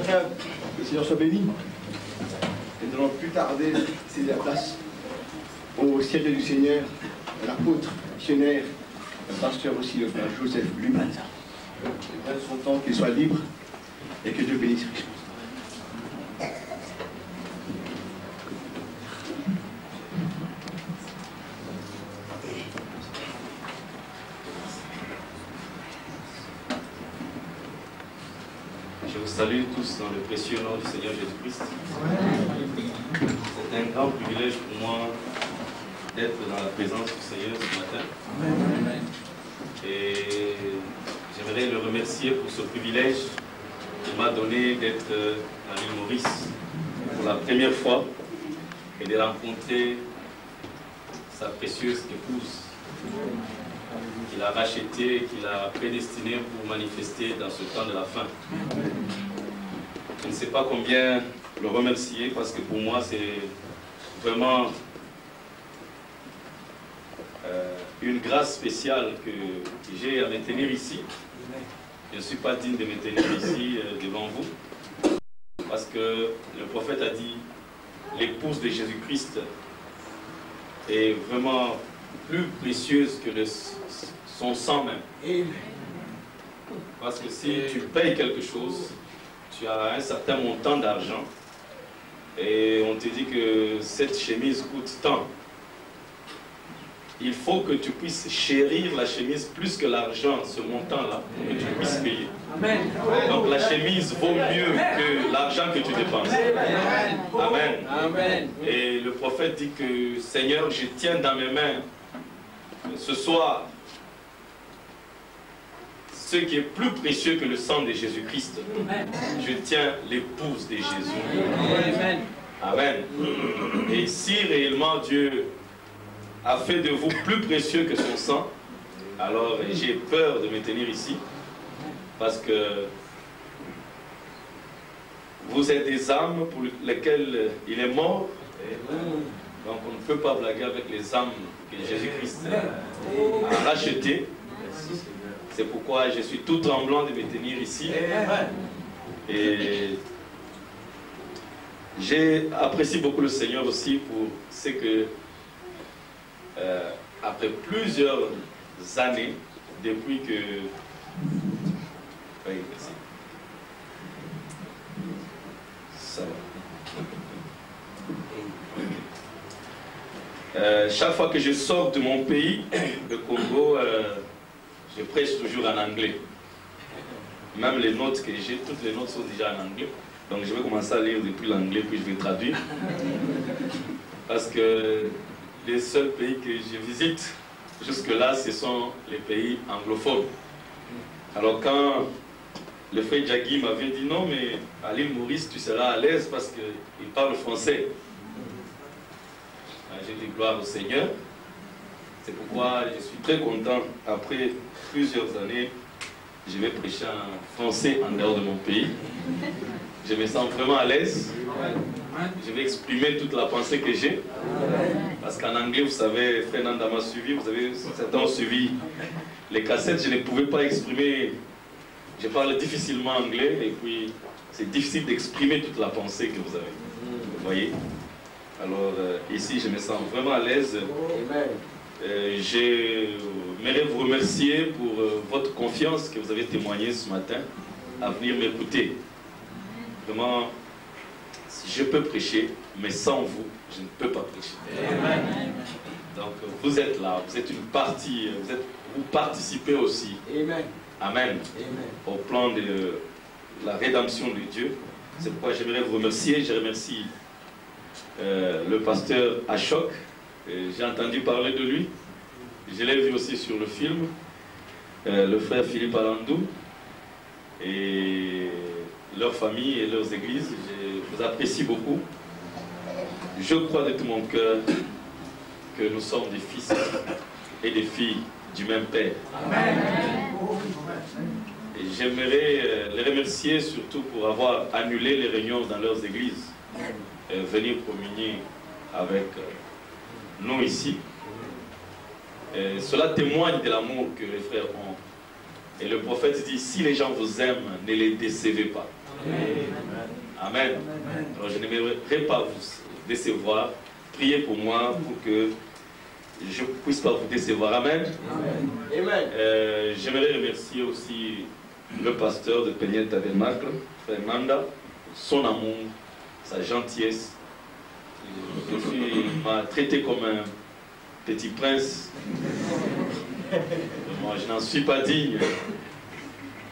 Que le Seigneur soit béni. Et nous n'allons plus tarder, céder la place au siège du Seigneur, à l'apôtre, missionnaire, le pasteur aussi, le frère Joseph Lumanza. Il prenne son temps, qu'il soit libre et que Dieu bénisse richement. Je vous salue tous dans le précieux nom du Seigneur Jésus-Christ. C'est un grand privilège pour moi d'être dans la présence du Seigneur ce matin. Et j'aimerais le remercier pour ce privilège qu'il m'a donné d'être à l'île Maurice pour la première fois et de rencontrer sa précieuse épouse qu'il a rachetée, qu'il a prédestinée pour manifester dans ce temps de la fin. Je ne sais pas combien le remercier parce que pour moi c'est vraiment une grâce spéciale que j'ai à me tenir ici. Je ne suis pas digne de me tenir ici devant vous parce que le prophète a dit l'épouse de Jésus-Christ est vraiment plus précieuse que son sang même. Parce que si tu payes quelque chose, tu as un certain montant d'argent et on te dit que cette chemise coûte tant. Il faut que tu puisses chérir la chemise plus que l'argent, ce montant-là, que tu puisses payer. Donc la chemise vaut mieux que l'argent que tu dépenses. Amen. Amen. Et le prophète dit que Seigneur, je tiens dans mes mains ce soir ce qui est plus précieux que le sang de Jésus-Christ. Je tiens l'épouse de Jésus. Amen. Amen. Et si réellement Dieu a fait de vous plus précieux que son sang, alors j'ai peur de me tenir ici, parce que vous êtes des âmes pour lesquelles il est mort, donc on ne peut pas blaguer avec les âmes que Jésus-Christ a rachetées. C'est pourquoi je suis tout tremblant de me tenir ici. Et j'ai apprécié beaucoup le Seigneur aussi pour ce que après plusieurs années, depuis que... Oui, merci. Ça va. Chaque fois que je sors de mon pays, le Congo, je prêche toujours en anglais. Même les notes que j'ai, toutes les notes sont déjà en anglais. Donc je vais commencer à lire depuis l'anglais, puis je vais traduire. Parce que les seuls pays que je visite jusque-là, ce sont les pays anglophones. Alors quand le frère Jagui m'avait dit non, mais à l'île Maurice, tu seras à l'aise parce qu'il parle français. J'ai dit gloire au Seigneur. C'est pourquoi je suis très content. Après plusieurs années, je vais prêcher en français en dehors de mon pays. Je me sens vraiment à l'aise. Je vais exprimer toute la pensée que j'ai. Parce qu'en anglais, vous savez, frère Nanda m'a suivi, vous avez certains ont suivi les cassettes, je ne pouvais pas exprimer. Je parle difficilement anglais et puis c'est difficile d'exprimer toute la pensée que vous avez. Vous voyez? Alors ici, je me sens vraiment à l'aise. J'aimerais vous remercier pour votre confiance que vous avez témoignée ce matin à venir m'écouter. Vraiment, je peux prêcher, mais sans vous, je ne peux pas prêcher. Amen. Donc, vous êtes là, vous êtes une partie, vous participez aussi. Amen. Amen. Au plan de la rédemption de Dieu. C'est pourquoi j'aimerais vous remercier. Je remercie le pasteur Ashok. J'ai entendu parler de lui. Je l'ai vu aussi sur le film. Le frère Philippe Alandou. Et leur famille et leurs églises, je vous apprécie beaucoup. Je crois de tout mon cœur que nous sommes des fils et des filles du même Père. Amen. Et j'aimerais les remercier surtout pour avoir annulé les réunions dans leurs églises et venir communier avec nous ici. Et cela témoigne de l'amour que les frères ont. Et le prophète dit, si les gens vous aiment, ne les décevez pas. Amen. Alors je n'aimerais pas vous décevoir. Priez pour moi pour que je ne puisse pas vous décevoir. Amen. J'aimerais remercier aussi le pasteur de Peniel Tabernacle, Fernanda, son amour, sa gentillesse. Il m'a traité comme un petit prince. Moi, je n'en suis pas digne.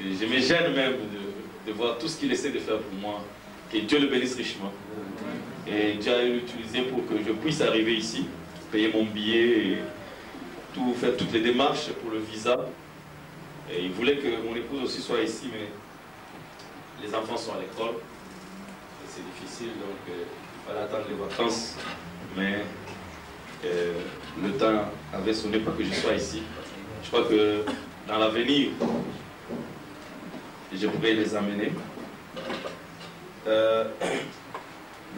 Et je me gêne même de voir tout ce qu'il essaie de faire pour moi. Que Dieu le bénisse richement. Et Dieu a l'utilisé pour que je puisse arriver ici, payer mon billet et faire toutes les démarches pour le visa. Et il voulait que mon épouse aussi soit ici, mais les enfants sont à l'école. C'est difficile, donc il fallait attendre les vacances. Mais le temps avait sonné pour que je sois ici. Je crois que dans l'avenir, je pourrais les amener.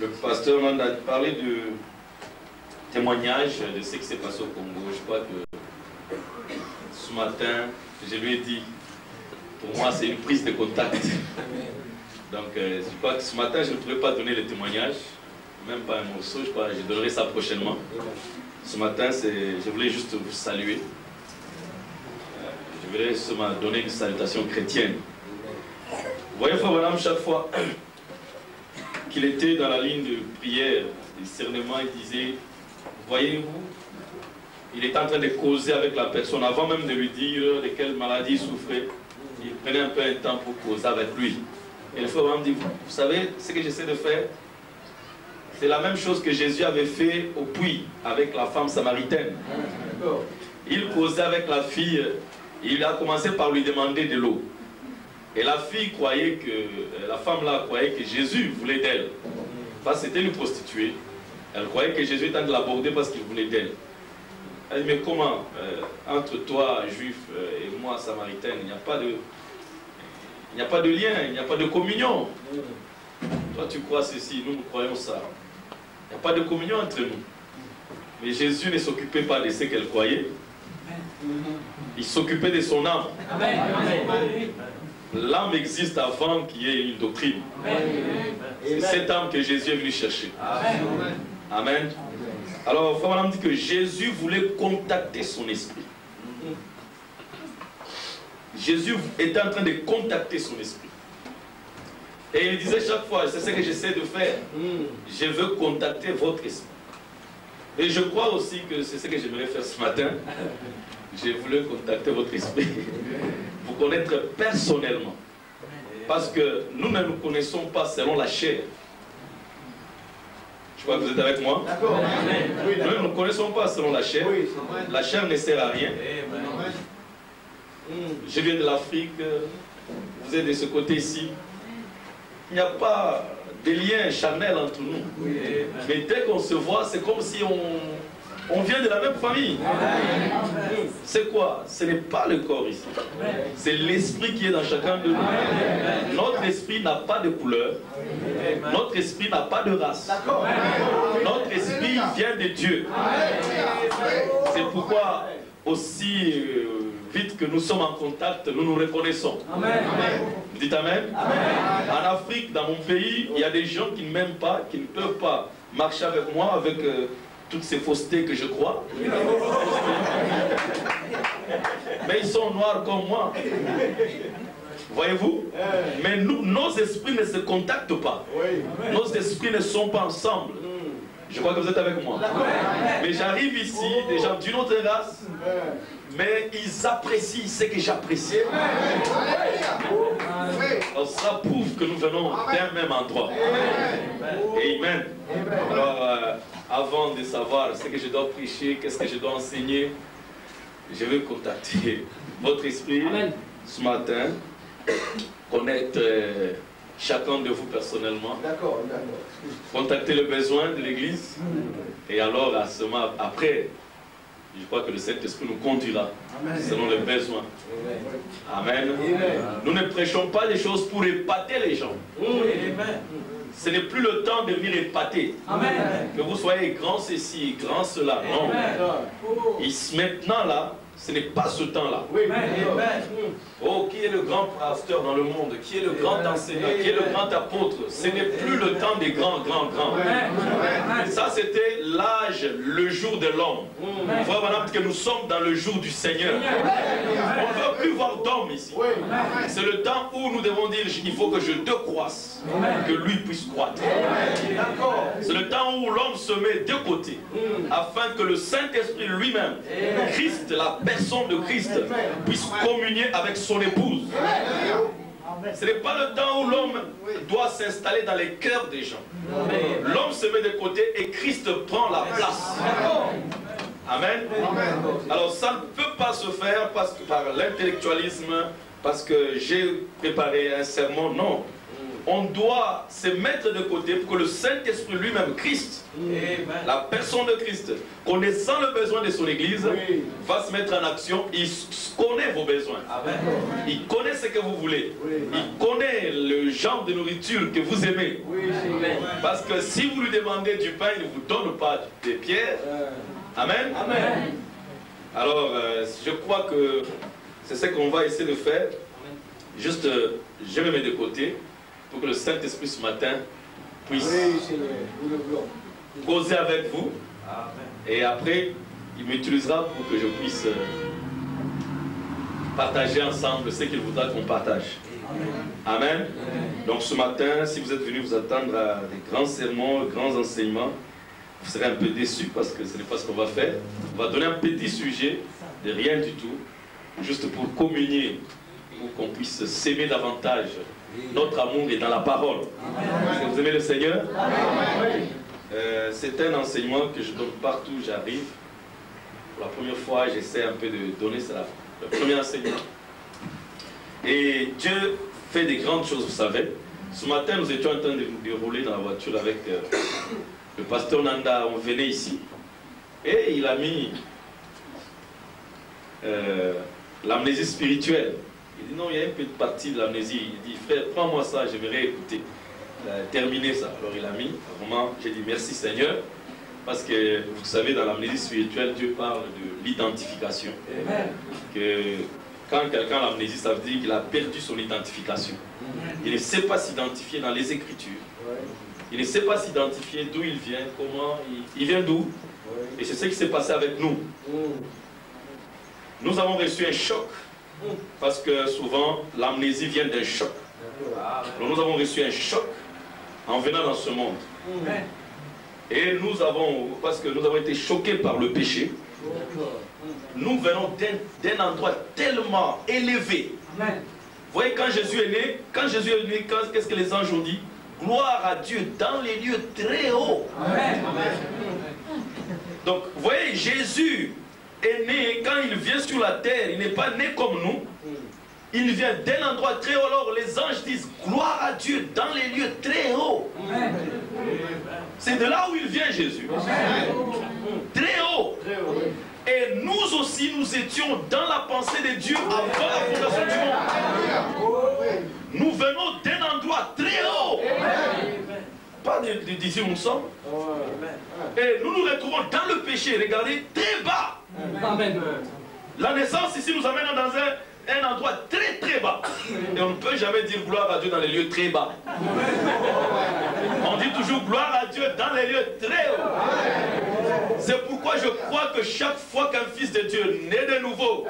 Le pasteur m'en a parlé de témoignage de ce qui s'est passé au Congo. Je crois que ce matin, je lui ai dit, pour moi c'est une prise de contact. Donc je crois que ce matin je ne pourrais pas donner le témoignage, même pas un morceau, je crois que je donnerai ça prochainement. Ce matin, je voulais juste vous saluer. Je voulais seulement donner une salutation chrétienne. Vous voyez, frère Branham, chaque fois qu'il était dans la ligne de prière, de discernement, il disait, voyez-vous, il était en train de causer avec la personne, avant même de lui dire de quelle maladie il souffrait, il prenait un peu un temps pour causer avec lui. Et le frère Branham dit, vous savez, ce que j'essaie de faire, c'est la même chose que Jésus avait fait au puits avec la femme samaritaine. Il causait avec la fille, il a commencé par lui demander de l'eau. Et la fille croyait que, la femme là croyait que Jésus voulait d'elle. Parce que c'était une prostituée. Elle croyait que Jésus était en train de l'aborder parce qu'il voulait d'elle. Elle dit, mais comment, entre toi, juif, et moi, samaritaine, il n'y a pas de lien, il n'y a pas de communion. Toi, tu crois ceci, nous croyons ça. Il n'y a pas de communion entre nous. Mais Jésus ne s'occupait pas de ce qu'elle croyait. Il s'occupait de son âme. L'âme existe avant qu'il y ait une doctrine. C'est cette âme que Jésus est venu chercher. Amen. Alors, frère Branham dit que Jésus voulait contacter son esprit. Jésus était en train de contacter son esprit. Et il disait chaque fois, c'est ce que j'essaie de faire. Je veux contacter votre esprit. Et je crois aussi que c'est ce que j'aimerais faire ce matin. J'ai voulu contacter votre esprit. Vous connaître personnellement. Parce que nous ne nous connaissons pas selon la chair. Je crois que vous êtes avec moi. Nous ne nous connaissons pas selon la chair. La chair ne sert à rien. Je viens de l'Afrique. Vous êtes de ce côté ici. Il n'y a pas de lien charnel entre nous. Mais dès qu'on se voit, c'est comme si on vient de la même famille. C'est quoi? Ce n'est pas le corps ici. C'est l'esprit qui est dans chacun de nous. Notre esprit n'a pas de couleur. Notre esprit n'a pas de race. Notre esprit vient de Dieu. C'est pourquoi aussi vite que nous sommes en contact, nous nous reconnaissons. Vous dites Amen? En Afrique, dans mon pays, il y a des gens qui ne m'aiment pas, qui ne peuvent pas marcher avec moi, avec toutes ces faussetés que je crois. Mais ils sont noirs comme moi. Voyez-vous? Mais nous, nos esprits ne se contactent pas. Nos esprits ne sont pas ensemble. Je crois que vous êtes avec moi. Mais j'arrive ici, des gens d'une autre race, mais ils apprécient ce que j'apprécie. Alors ça prouve que nous venons d'un même endroit. Amen. Alors, avant de savoir ce que je dois prêcher, qu'est-ce que je dois enseigner, je vais contacter votre esprit ce matin, connaître chacun de vous personnellement, contacter le besoin de l'Église, et alors à ce moment, après, je crois que le Saint-Esprit nous conduira selon les besoins. Amen. Nous ne prêchons pas des choses pour épater les gens. Ce n'est plus le temps de venir épater. Que vous soyez grand ceci, grand cela. Non. Maintenant là, ce n'est pas ce temps-là. Oui. Oh, qui est le grand pasteur dans le monde? Qui est le grand enseignant? Qui est le grand apôtre? Ce n'est plus le temps des grands. Ça, c'était l'âge, le jour de l'homme. Voilà maintenant que nous sommes dans le jour du Seigneur. On ne veut plus voir d'homme ici. C'est le temps où nous devons dire, il faut que je te croisse, que lui puisse croître. C'est le temps où l'homme se met de côté, afin que le Saint-Esprit lui-même, Christ, la personne de Christ, puisse communier avec son épouse. Ce n'est pas le temps où l'homme doit s'installer dans les cœurs des gens. L'homme se met de côté et Christ prend la place. Amen. Alors ça ne peut pas se faire parce que par l'intellectualisme, parce que j'ai préparé un sermon. Non. On doit se mettre de côté pour que le Saint-Esprit lui-même, Christ, la personne de Christ, connaissant le besoin de son Église, va se mettre en action. Il connaît vos besoins. Il connaît ce que vous voulez. Il connaît le genre de nourriture que vous aimez. Parce que si vous lui demandez du pain, il ne vous donne pas des pierres. Amen. Alors, je crois que c'est ce qu'on va essayer de faire. Juste, je me mets de côté pour que le Saint-Esprit ce matin puisse causer avec vous. Et après, il m'utilisera pour que je puisse partager ensemble ce qu'il voudra qu'on partage. Amen. Donc ce matin, si vous êtes venus vous attendre à des grands sermons, grands enseignements, vous serez un peu déçus parce que ce n'est pas ce qu'on va faire. On va donner un petit sujet de rien du tout, juste pour communier, pour qu'on puisse s'aimer davantage. Notre amour est dans la parole. Est-ce que vous aimez le Seigneur? C'est un enseignement que je donne partout où j'arrive. Pour la première fois, j'essaie un peu de donner ça, le premier enseignement. Et Dieu fait des grandes choses, vous savez. Ce matin, nous étions en train de rouler dans la voiture avec le pasteur Nanda. On venait ici. Et il a mis l'amnésie spirituelle. Il dit non, il y a une petite partie de l'amnésie. Il dit frère, prends-moi ça, je vais réécouter. Terminer ça. Alors il a mis, vraiment, j'ai dit merci Seigneur, parce que vous savez, dans l'amnésie spirituelle, Dieu parle de l'identification. Que quand quelqu'un a l'amnésie, ça veut dire qu'il a perdu son identification. Il ne sait pas s'identifier dans les Écritures. Il ne sait pas s'identifier d'où il vient, comment, il vient d'où. Et c'est ce qui s'est passé avec nous. Nous avons reçu un choc. Parce que souvent, l'amnésie vient d'un choc. Alors, nous avons reçu un choc en venant dans ce monde. Et nous avons, parce que nous avons été choqués par le péché, nous venons d'un endroit tellement élevé. Vous voyez, quand Jésus est né, qu'est-ce que les anges ont dit? Gloire à Dieu dans les lieux très hauts. Donc, vous voyez, Jésus est né, quand il vient sur la terre, il n'est pas né comme nous. Il vient d'un endroit très haut. Alors les anges disent gloire à Dieu dans les lieux très hauts. C'est de là où il vient Jésus. Très haut. Et nous aussi, nous étions dans la pensée de Dieu avant la fondation du monde. Nous venons d'un endroit très haut. Pas d'ici où nous sommes. Et nous nous retrouvons dans le péché. Regardez, très bas. La naissance ici nous amène dans un endroit très très bas. Et on ne peut jamais dire gloire à Dieu dans les lieux très bas. On dit toujours gloire à Dieu dans les lieux très hauts. C'est pourquoi je crois que chaque fois qu'un fils de Dieu naît de nouveau,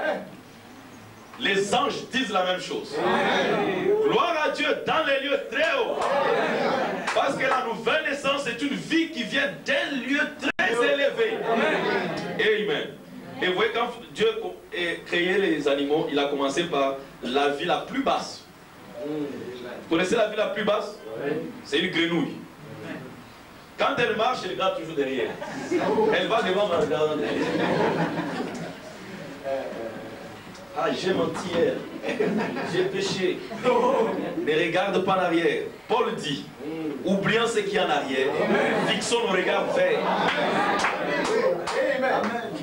les anges disent la même chose. Gloire à Dieu dans les lieux très hauts. Parce que la nouvelle naissance est une vie qui vient d'un lieu très élevé. Amen. Et vous voyez, quand Dieu a créé les animaux, il a commencé par la vie la plus basse. Vous connaissez la vie la plus basse? C'est une grenouille. Quand elle marche, elle regarde toujours derrière. Elle va devant, elle regarde derrière. Ah, j'ai menti hier. J'ai péché. Ne regarde pas en arrière. Paul dit, oublions ce qui est en arrière, fixons nos regards vers.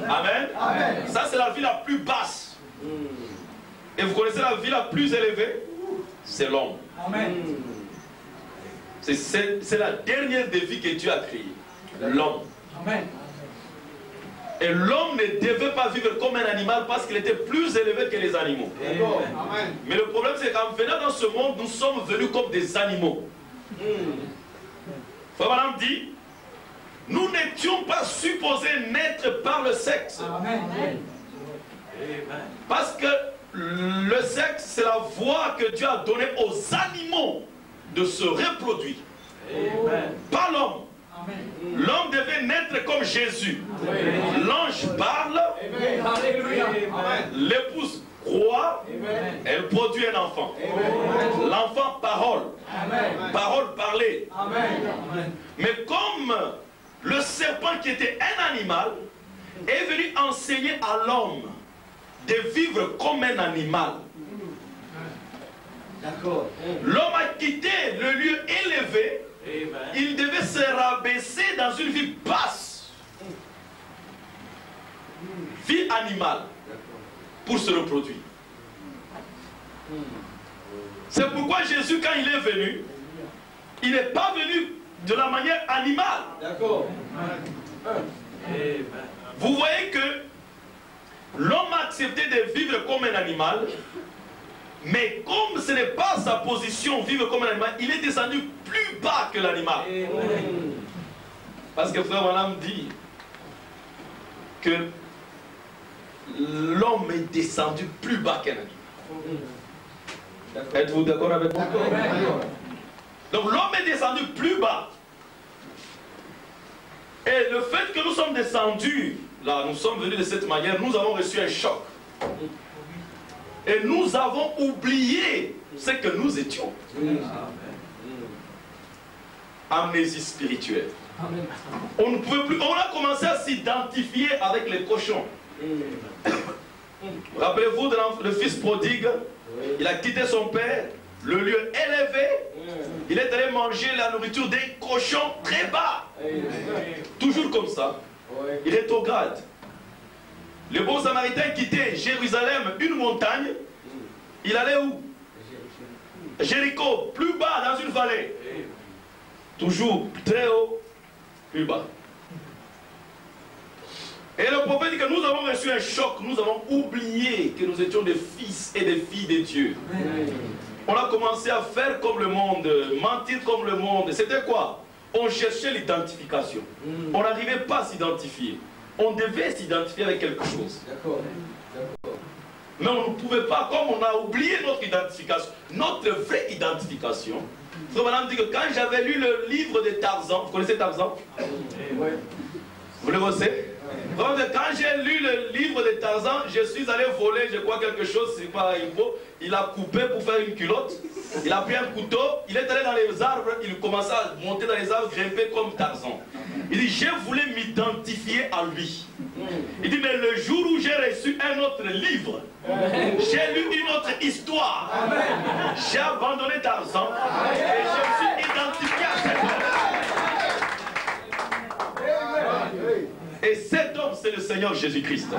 Amen. Amen. Ça, c'est la vie la plus basse. Et vous connaissez la vie la plus élevée? C'est l'homme. C'est la dernière des vies que Dieu a créée. L'homme. Et l'homme ne devait pas vivre comme un animal parce qu'il était plus élevé que les animaux. Amen. Mais le problème, c'est qu'en venant dans ce monde, nous sommes venus comme des animaux. Frère Branham dit, nous n'étions pas supposés naître par le sexe. Amen. Parce que le sexe, c'est la voie que Dieu a donnée aux animaux de se reproduire. Pas l'homme. L'homme devait naître comme Jésus. L'ange parle, l'épouse croit, elle produit un enfant. L'enfant parole. Parole parlée. Mais comme le serpent qui était un animal est venu enseigner à l'homme de vivre comme un animal. L'homme a quitté le lieu élevé. Il devait se rabaisser dans une vie basse. Vie animale. Pour se reproduire. C'est pourquoi Jésus, quand il est venu, il n'est pas venu de la manière animale. Vous voyez que l'homme a accepté de vivre comme un animal, mais comme ce n'est pas sa position vivre comme un animal, il est descendu plus bas que l'animal. Parce que frère Branham dit que l'homme est descendu plus bas qu'un animal. Êtes-vous d'accord avec moi? Donc l'homme est descendu plus bas. Et le fait que nous sommes descendus, là, nous sommes venus de cette manière, nous avons reçu un choc. Et nous avons oublié ce que nous étions. Amnésie spirituelle. On ne pouvait plus, on a commencé à s'identifier avec les cochons. Rappelez-vous de le fils prodigue, il a quitté son père, le lieu élevé, il est allé manger la nourriture des cochons très bas. Toujours comme ça. Il est au grade. Le bon samaritain quittait Jérusalem, une montagne. Il allait où? Jéricho, plus bas dans une vallée. Toujours très haut, plus bas. Et le prophète dit que nous avons reçu un choc, nous avons oublié que nous étions des fils et des filles de Dieu. On a commencé à faire comme le monde, mentir comme le monde. C'était quoi? On cherchait l'identification. On n'arrivait pas à s'identifier. On devait s'identifier avec quelque chose. Mais on ne pouvait pas, comme on a oublié notre identification, notre vraie identification. Frère Madame dit que quand j'avais lu le livre de Tarzan, vous connaissez Tarzan? Vous le connaissez? Quand j'ai lu le livre de Tarzan, je suis allé voler, je crois, quelque chose, c'est pas info. Il a coupé pour faire une culotte. Il a pris un couteau, il est allé dans les arbres, il commençait à monter dans les arbres, grimper comme Tarzan. Il dit, j'ai voulu m'identifier à lui. Il dit, mais le jour où j'ai reçu un autre livre, j'ai lu une autre histoire. J'ai abandonné Tarzan et je me suis identifié à cet homme. Et cet homme, c'est le Seigneur Jésus-Christ.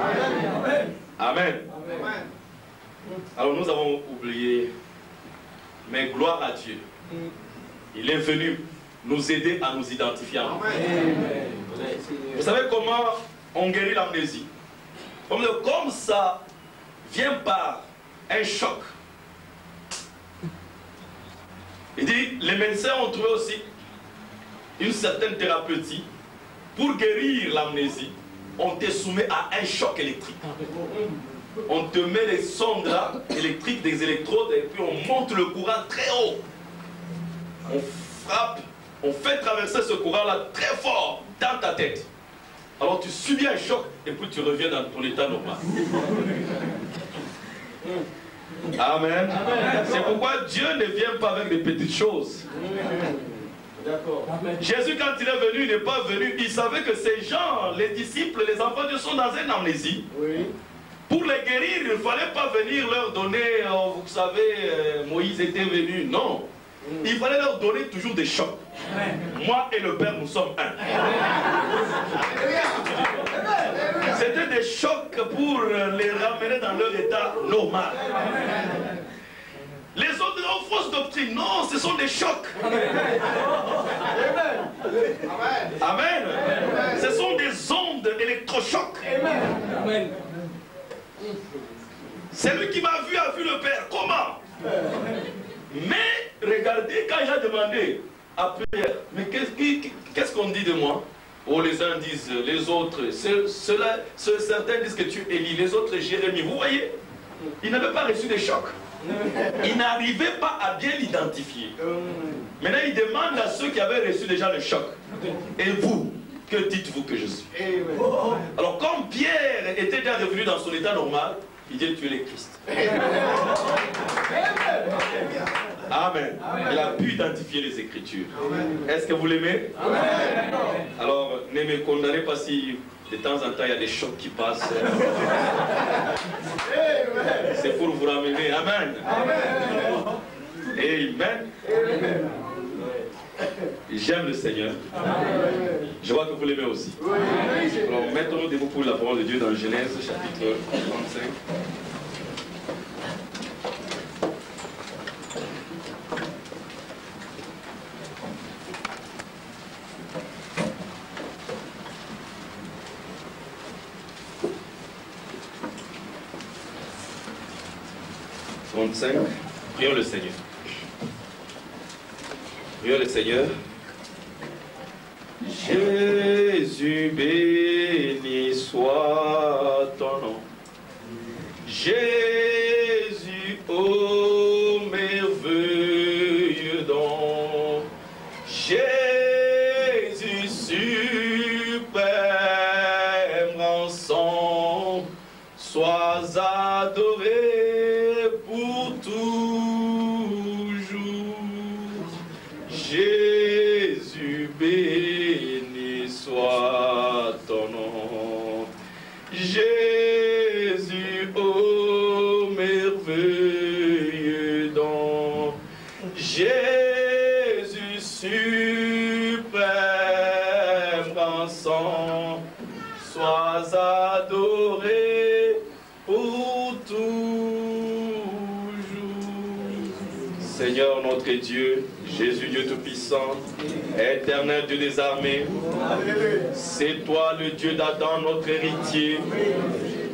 Amen. Alors nous avons oublié, mais gloire à Dieu. Il est venu nous aider à nous identifier à nous. Vous savez comment on guérit l'amnésie? Comme ça vient par un choc. Il dit, les médecins ont trouvé aussi une certaine thérapeutique. Pour guérir l'amnésie, on te soumet à un choc électrique. On te met les sondes là, électriques, des électrodes, et puis on monte le courant très haut. On frappe, on fait traverser ce courant-là très fort dans ta tête. Alors tu subis un choc, et puis tu reviens dans ton état normal. Amen. C'est pourquoi Dieu ne vient pas avec des petites choses. Jésus, quand il est venu, il n'est pas venu. Il savait que ces gens, les disciples, les enfants de Dieu sont dans une amnésie. Pour les guérir, il ne fallait pas venir leur donner, vous savez, Moïse était venu. Non. Il fallait leur donner toujours des chocs. Moi et le Père, nous sommes un. C'était des chocs pour les ramener dans leur état normal. Les autres ont fausse doctrine. Non, ce sont des chocs. Amen. Ce sont des ondes électrogènes au choc. Amen. Celui qui m'a vu a vu le Père. Comment? Mais regardez, quand il a demandé à Pierre, mais qu'est-ce qu'on dit de moi? Oh, les uns disent, les autres, certains disent que tu es Élie, les autres Jérémie. Vous voyez, il n'avait pas reçu de choc. Il n'arrivait pas à bien l'identifier. Maintenant, il demande à ceux qui avaient reçu déjà le choc. Et vous, que dites-vous que je suis? Alors, comme Pierre était déjà revenu dans son état normal, il dit, tu es le Christ. Amen. Il a pu identifier les Écritures. Est-ce que vous l'aimez? Alors, ne me condamnez pas si de temps en temps il y a des chocs qui passent. C'est pour vous ramener. Amen. Amen. J'aime le Seigneur. Je vois que vous l'aimez aussi. Alors, mettons-nous debout pour la parole de Dieu dans Genèse chapitre 35. Prions le Seigneur. Prions le Seigneur. Jésus, béni soit ton nom. Jésus, ô merveilleux don. Jésus, suprême rançon. Sois adoré pour toujours. Jésus, béni soit ton nom. Jésus, ô merveilleux don. Jésus, suprême rançon. Sois adoré pour toujours. Seigneur notre Dieu, Jésus Dieu Tout-Puissant, éternel Dieu des armées, c'est toi le Dieu d'Adam, notre héritier.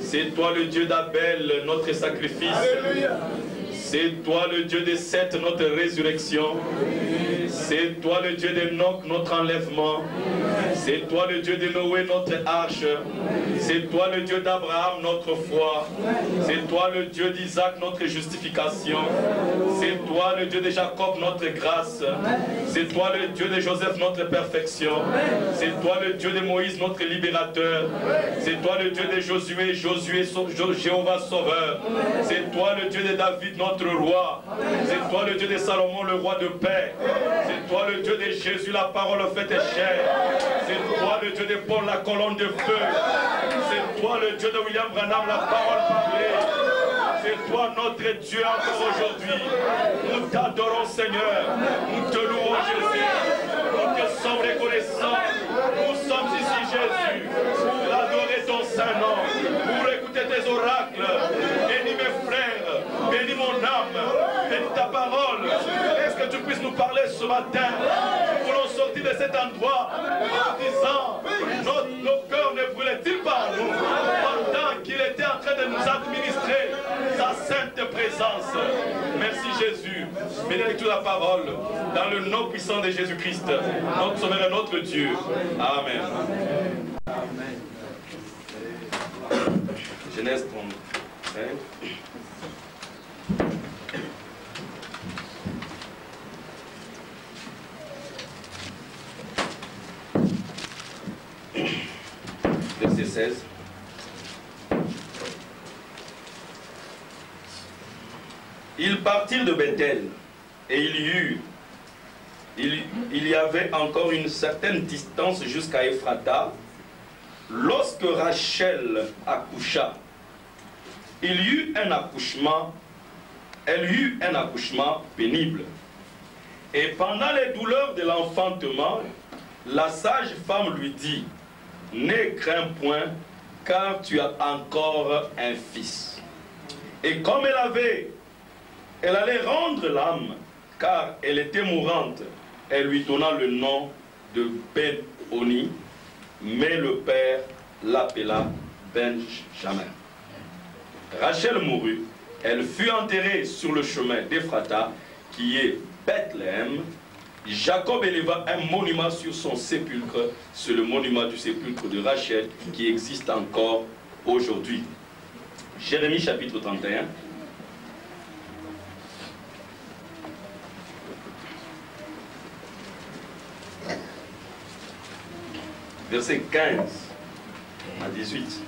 C'est toi le Dieu d'Abel, notre sacrifice. C'est toi le Dieu de Seth, notre résurrection. C'est toi le Dieu d'Enoch, notre enlèvement. C'est toi le Dieu de Noé, notre arche. C'est toi le Dieu d'Abraham, notre foi. C'est toi le Dieu d'Isaac, notre justification. C'est toi le Dieu de Jacob, notre grâce. C'est toi le Dieu de Joseph, notre perfection. C'est toi le Dieu de Moïse, notre libérateur. C'est toi le Dieu de Josué, Jéhovah sauveur. C'est toi le Dieu de David, notre roi. C'est toi le Dieu de Salomon, le roi de paix. C'est toi le Dieu de Jésus, la parole faite chair. C'est toi le Dieu de Paul, la colonne de feu. C'est toi le Dieu de William Branham, la parole parlée. C'est toi notre Dieu encore aujourd'hui. Nous t'adorons Seigneur. Nous te louons Jésus. Nous te sommes reconnaissants. Nous sommes ici Jésus pour adorer ton saint nom, pour écouter tes oracles. Bénis mes frères, bénis mon âme, bénis ta parole. Est-ce que tu puisses nous parler ce matin? Nous voulons sortir de cet endroit en disant, nos cœurs ne brûlaient-ils pas en nous pendant qu'il était en train de nous administrer sa sainte présence? Merci Jésus. Bénis toute la parole dans le nom puissant de Jésus-Christ, notre Sauveur et notre Dieu. Amen. Amen. Genèse 35. Verset 16. Ils partirent de Bethel, et il y avait encore une certaine distance jusqu'à Ephrata, lorsque Rachel accoucha. Elle eut un accouchement pénible. Et pendant les douleurs de l'enfantement, la sage femme lui dit, ne crains point, car tu as encore un fils. Et comme elle allait rendre l'âme, car elle était mourante, elle lui donna le nom de Ben-Oni, mais le père l'appela Benjamin. Rachel mourut, elle fut enterrée sur le chemin d'Ephrata, qui est Bethléem. Jacob éleva un monument sur son sépulcre, c'est le monument du sépulcre de Rachel qui existe encore aujourd'hui. Jérémie chapitre 31. Versets 15 à 18.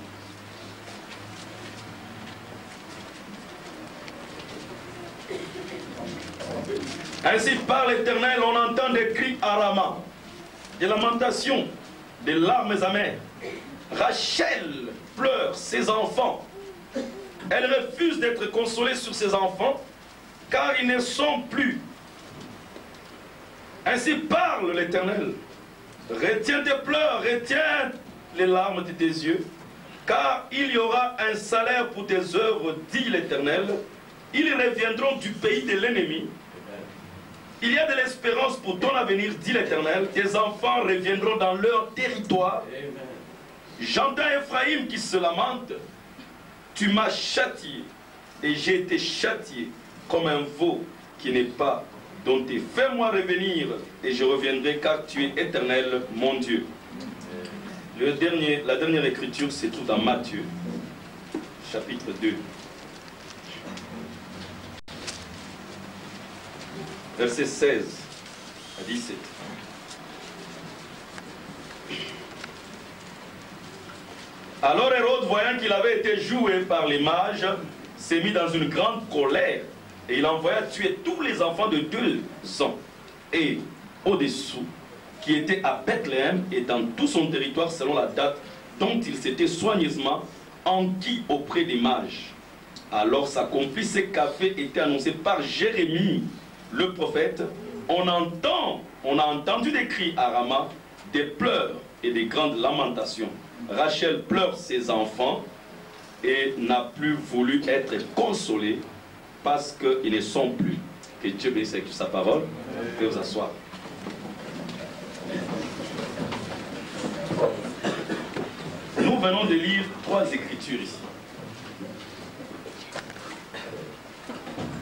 Ainsi par l'Éternel, on entend des cris à Rama, des lamentations, des larmes amères. Rachel pleure ses enfants. Elle refuse d'être consolée sur ses enfants, car ils ne sont plus. Ainsi parle l'Éternel. Retiens tes pleurs, retiens les larmes de tes yeux, car il y aura un salaire pour tes œuvres, dit l'Éternel. Ils reviendront du pays de l'ennemi. Il y a de l'espérance pour ton avenir, dit l'Éternel. Tes enfants reviendront dans leur territoire. J'entends Ephraïm qui se lamente. Tu m'as châtié, et j'ai été châtié comme un veau qui n'est pas dompté. Fais-moi revenir, et je reviendrai, car tu es éternel, mon Dieu. La dernière écriture se trouve dans Matthieu, chapitre 2. Versets 16 à 17. Alors Hérode, voyant qu'il avait été joué par les mages, s'est mis dans une grande colère, et il envoya tuer tous les enfants de 2 ans et au-dessous, qui étaient à Bethléem et dans tout son territoire selon la date dont il s'était soigneusement enquis auprès des mages. Alors s'accomplit ce qu'avait été annoncé par Jérémie, le prophète. On a entendu des cris à Rama, des pleurs et des grandes lamentations. Rachel pleure ses enfants et n'a plus voulu être consolée parce qu'ils ne sont plus. Que Dieu bénisse avec sa parole. Vous pouvez vous asseoir. Nous venons de lire 3 écritures ici.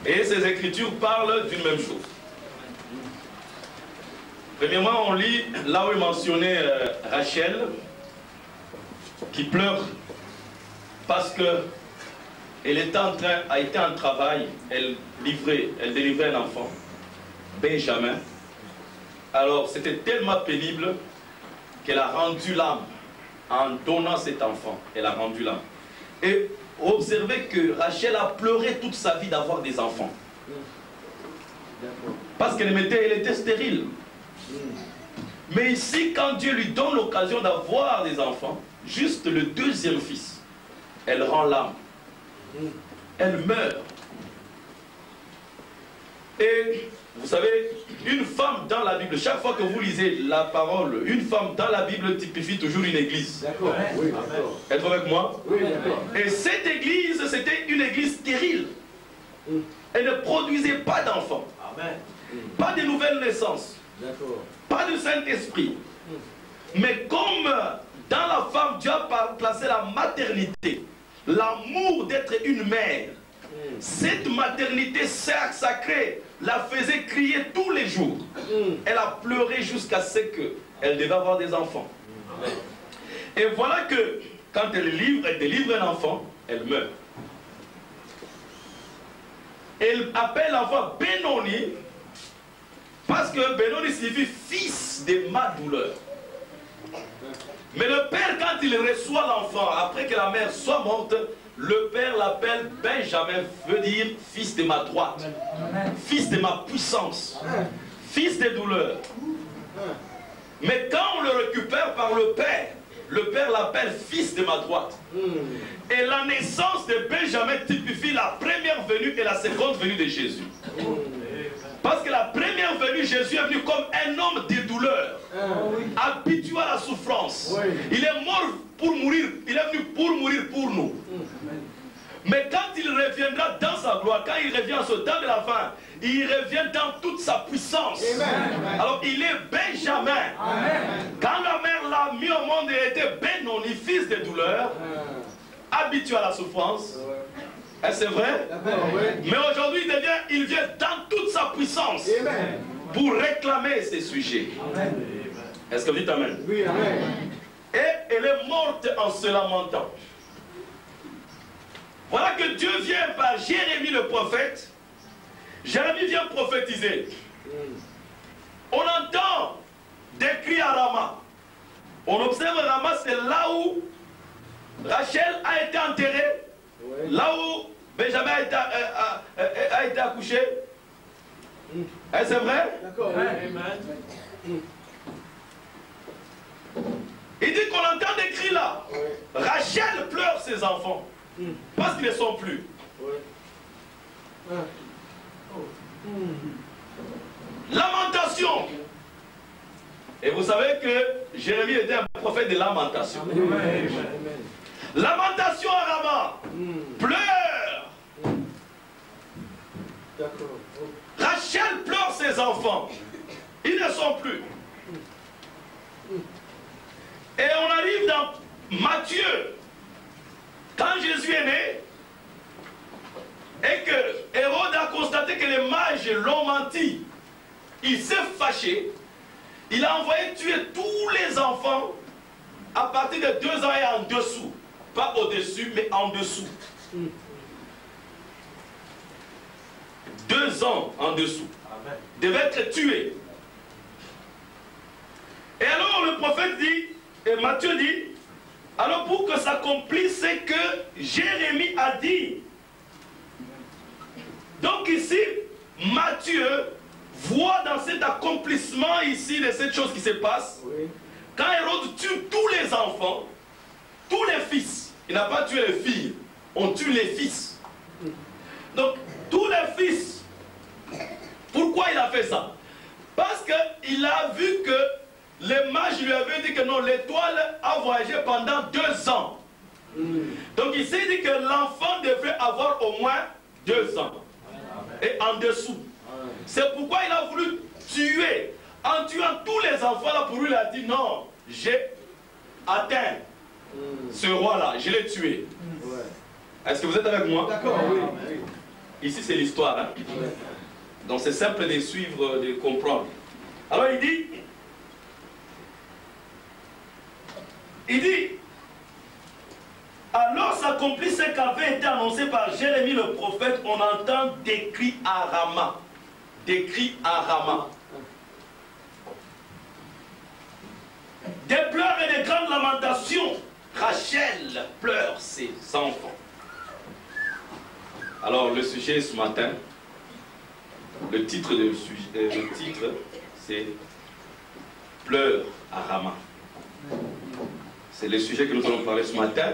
Et ces écritures parlent d'une même chose. Premièrement, on lit là où est mentionné Rachel, qui pleure parce que elle a été en travail, elle délivrait un enfant, Benjamin. Alors c'était tellement pénible qu'elle a rendu l'âme en donnant cet enfant. Elle a rendu l'âme. Et observez que Rachel a pleuré toute sa vie d'avoir des enfants. Parce qu'elle était stérile. Mais ici, quand Dieu lui donne l'occasion d'avoir des enfants, juste le 2e fils, elle rend l'âme. Elle meurt. Et vous savez, une femme dans la Bible, chaque fois que vous lisez la parole, une femme dans la Bible typifie toujours une église. D'accord. Oui, d'accord. Êtes-vous avec moi? Oui, d'accord. Et cette église, c'était une église stérile. Elle ne produisait pas d'enfants. Amen. Pas de nouvelles naissances. D'accord. Pas de Saint-Esprit. Mais comme dans la femme, Dieu a placé la maternité, l'amour d'être une mère, cette maternité sacrée la faisait crier tous les jours. Elle a pleuré jusqu'à ce qu'elle devait avoir des enfants. Et voilà que quand elle délivre un enfant, elle meurt. Elle appelle l'enfant Benoni, parce que Benoni signifie fils de ma douleur. Mais le père, quand il reçoit l'enfant, après que la mère soit morte, le père l'appelle Benjamin, veut dire fils de ma droite, fils de ma puissance, fils de douleur. Mais quand on le récupère par le père l'appelle fils de ma droite. Et la naissance de Benjamin typifie la première venue et la seconde venue de Jésus. Parce que la première venue, Jésus est venu comme un homme de douleur, habitué à la souffrance. Il est mort pour mourir, il est venu pour mourir pour nous. Mais quand il reviendra dans sa gloire, quand il revient à ce temps de la fin, il revient dans toute sa puissance. Alors il est Benjamin. Quand la mère l'a mis au monde, il était Benoni, fils de habitué à la souffrance. Est-ce vrai? Mais aujourd'hui, il vient dans toute sa puissance pour réclamer ces sujets. Est-ce que vous dites Amen? Oui, Amen. Et elle est morte en se lamentant. Voilà que Dieu vient par Jérémie le prophète. Jérémie vient prophétiser. On entend des cris à Rama. On observe Rama, c'est là où Rachel a été enterrée, là où Benjamin a été accouché. Est-ce vrai? D'accord. Il dit qu'on entend des cris là. Rachel pleure ses enfants parce qu'ils ne sont plus. Lamentation. Et vous savez que Jérémie était un prophète de lamentation. Lamentation à Rama. Pleure. Rachel pleure ses enfants. Ils ne sont plus. Et on arrive dans Matthieu. Quand Jésus est né, et que Hérode a constaté que les mages l'ont menti, il s'est fâché. Il a envoyé tuer tous les enfants à partir de 2 ans et en dessous. Pas au-dessus, mais en dessous. 2 ans en dessous. Devaient être tués. Et alors le prophète dit, et Matthieu dit, alors pour que s'accomplisse ce que Jérémie a dit. Donc ici, Matthieu voit dans cet accomplissement ici de cette chose qui se passe, quand Hérode tue tous les enfants, tous les fils, il n'a pas tué les filles, on tue les fils. Donc tous les fils, pourquoi il a fait ça? Parce qu'il a vu que les mages lui avaient dit que non, l'étoile a voyagé pendant 2 ans. Donc il s'est dit que l'enfant devait avoir au moins 2 ans. Et en dessous. C'est pourquoi il a voulu tuer. En tuant tous les enfants là, pour lui, il a dit non, j'ai atteint ce roi-là, je l'ai tué. Est-ce que vous êtes avec moi? D'accord, oui. Ici, c'est l'histoire. Hein? Donc c'est simple de suivre, de comprendre. Alors il dit, alors s'accomplit ce qu'avait été annoncé par Jérémie le prophète, on entend des cris à Rama. Des cris à Rama. Des pleurs et des grandes lamentations. Rachel pleure ses enfants. Alors le sujet ce matin, le titre c'est Pleurs à Rama. C'est le sujet que nous allons parler ce matin.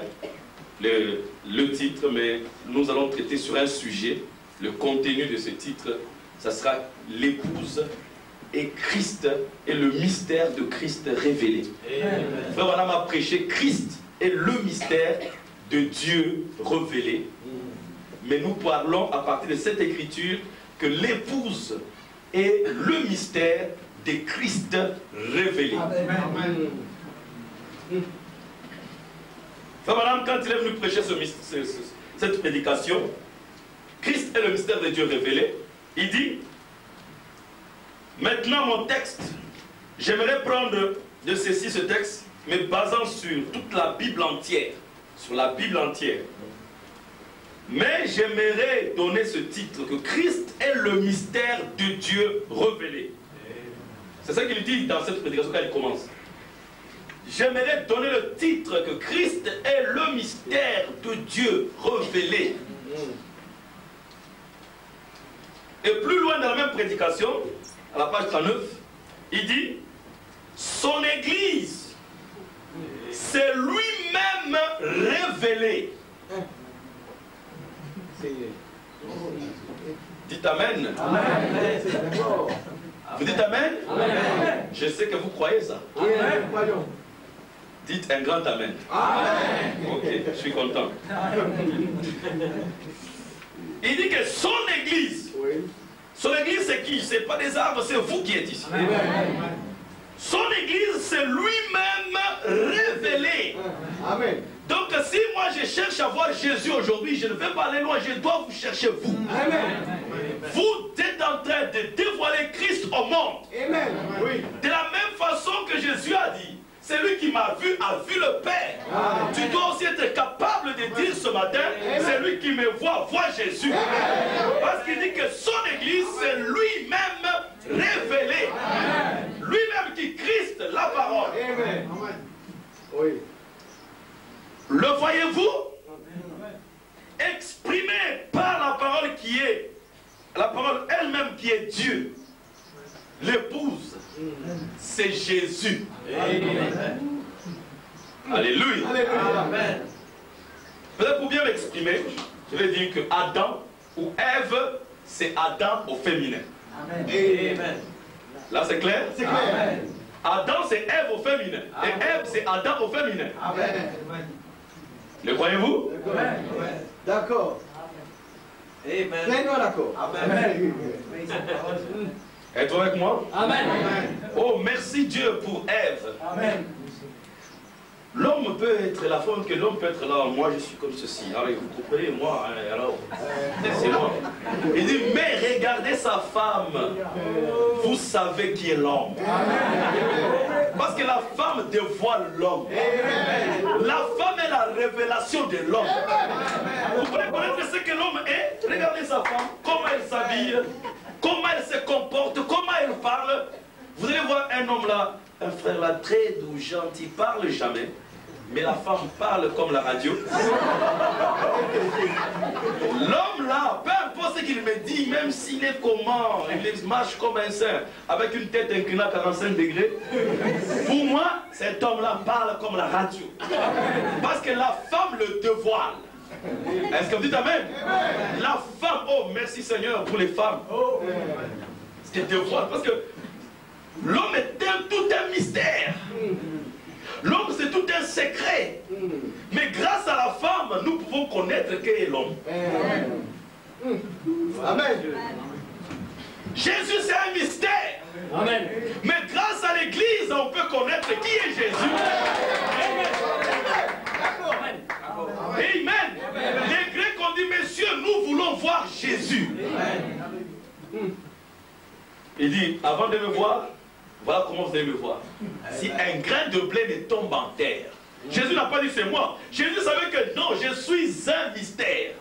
Le titre, mais nous allons traiter sur un sujet. Le contenu de ce titre, ça sera l'épouse et Christ et le mystère de Christ révélé. Frère Madame a prêché Christ et le mystère de Dieu révélé. Mais nous parlons à partir de cette écriture que l'épouse est le mystère de Christ révélé. Amen. Frère Madame, quand il est venu prêcher cette prédication, Christ est le mystère de Dieu révélé, il dit, maintenant mon texte, j'aimerais prendre de ceci ce texte, mais basant sur toute la Bible entière, sur la Bible entière. Mais j'aimerais donner ce titre, que Christ est le mystère de Dieu révélé. C'est ça qu'il dit dans cette prédication quand il commence. J'aimerais donner le titre que Christ est le mystère de Dieu révélé. Et plus loin dans la même prédication, à la page 39, il dit, son Église s'est lui-même révélée. Dites Amen. Amen. Vous dites Amen? Amen. Je sais que vous croyez ça. Amen. Dites un grand Amen. Amen. Ok, je suis content. Il dit que son Église, son Église c'est qui? C'est pas des arbres, c'est vous qui êtes ici. Amen. Son Église c'est lui-même révélé. Amen. Donc si moi je cherche à voir Jésus aujourd'hui, je ne vais pas aller loin, je dois vous chercher vous. Amen. Vous êtes en train de dévoiler Christ au monde. Amen. Oui. De la même façon que Jésus a dit, celui qui m'a vu a vu le Père. Amen. Tu dois aussi être capable de dire ce matin, celui qui me voit, voit Jésus. Amen. Parce qu'il dit que son Église, c'est lui-même révélé. Lui-même qui Christ, la parole. Amen. Oui. Le voyez-vous? Exprimé par la parole qui est, la parole elle-même qui est Dieu. L'épouse, c'est Jésus. Amen. Alléluia. Amen. Peut-être pour bien m'exprimer, je vais dire que Adam ou Ève, c'est Adam au féminin. Amen. Là c'est clair? C'est clair. Amen. Adam c'est Ève au féminin. Amen. Et Ève c'est Adam au féminin. Amen. Le croyez-vous? D'accord. Amen. Pleinement d'accord. Amen. Êtes-vous avec moi? Amen. Oh, merci Dieu pour Ève. Amen. L'homme peut être la femme que l'homme peut être là. Moi, je suis comme ceci. Alors, vous comprenez, moi, alors, c'est moi. Il dit, mais regardez sa femme. Vous savez qui est l'homme. Parce que la femme dévoile l'homme. La femme est la révélation de l'homme. Vous pouvez connaître ce que l'homme est. Regardez sa femme, comment elle s'habille, comment elle se comporte, comment elle parle. Vous allez voir un homme là, un frère là, très doux, gentil, parle jamais. Mais la femme parle comme la radio. L'homme là, peu importe ce qu'il me dit, même s'il est comment, il marche comme un saint, avec une tête inclinée à 45 degrés, pour moi, cet homme-là parle comme la radio. Parce que la femme le dévoile. Est-ce que vous dites amen? La femme, oh merci Seigneur pour les femmes. C'est dévoile, parce que l'homme est tout un mystère. L'homme, c'est tout un secret. Mais grâce à la femme, nous pouvons connaître qui est l'homme. Amen. Jésus, c'est un mystère. Amen. Mais grâce à l'Église, on peut connaître qui est Jésus. Amen. Les Grecs ont dit, messieurs, nous voulons voir Jésus. Il dit, avant de me voir, voilà comment vous allez me voir. Si un grain de blé ne tombe en terre. Jésus n'a pas dit c'est moi. Jésus savait que non, je suis un mystère.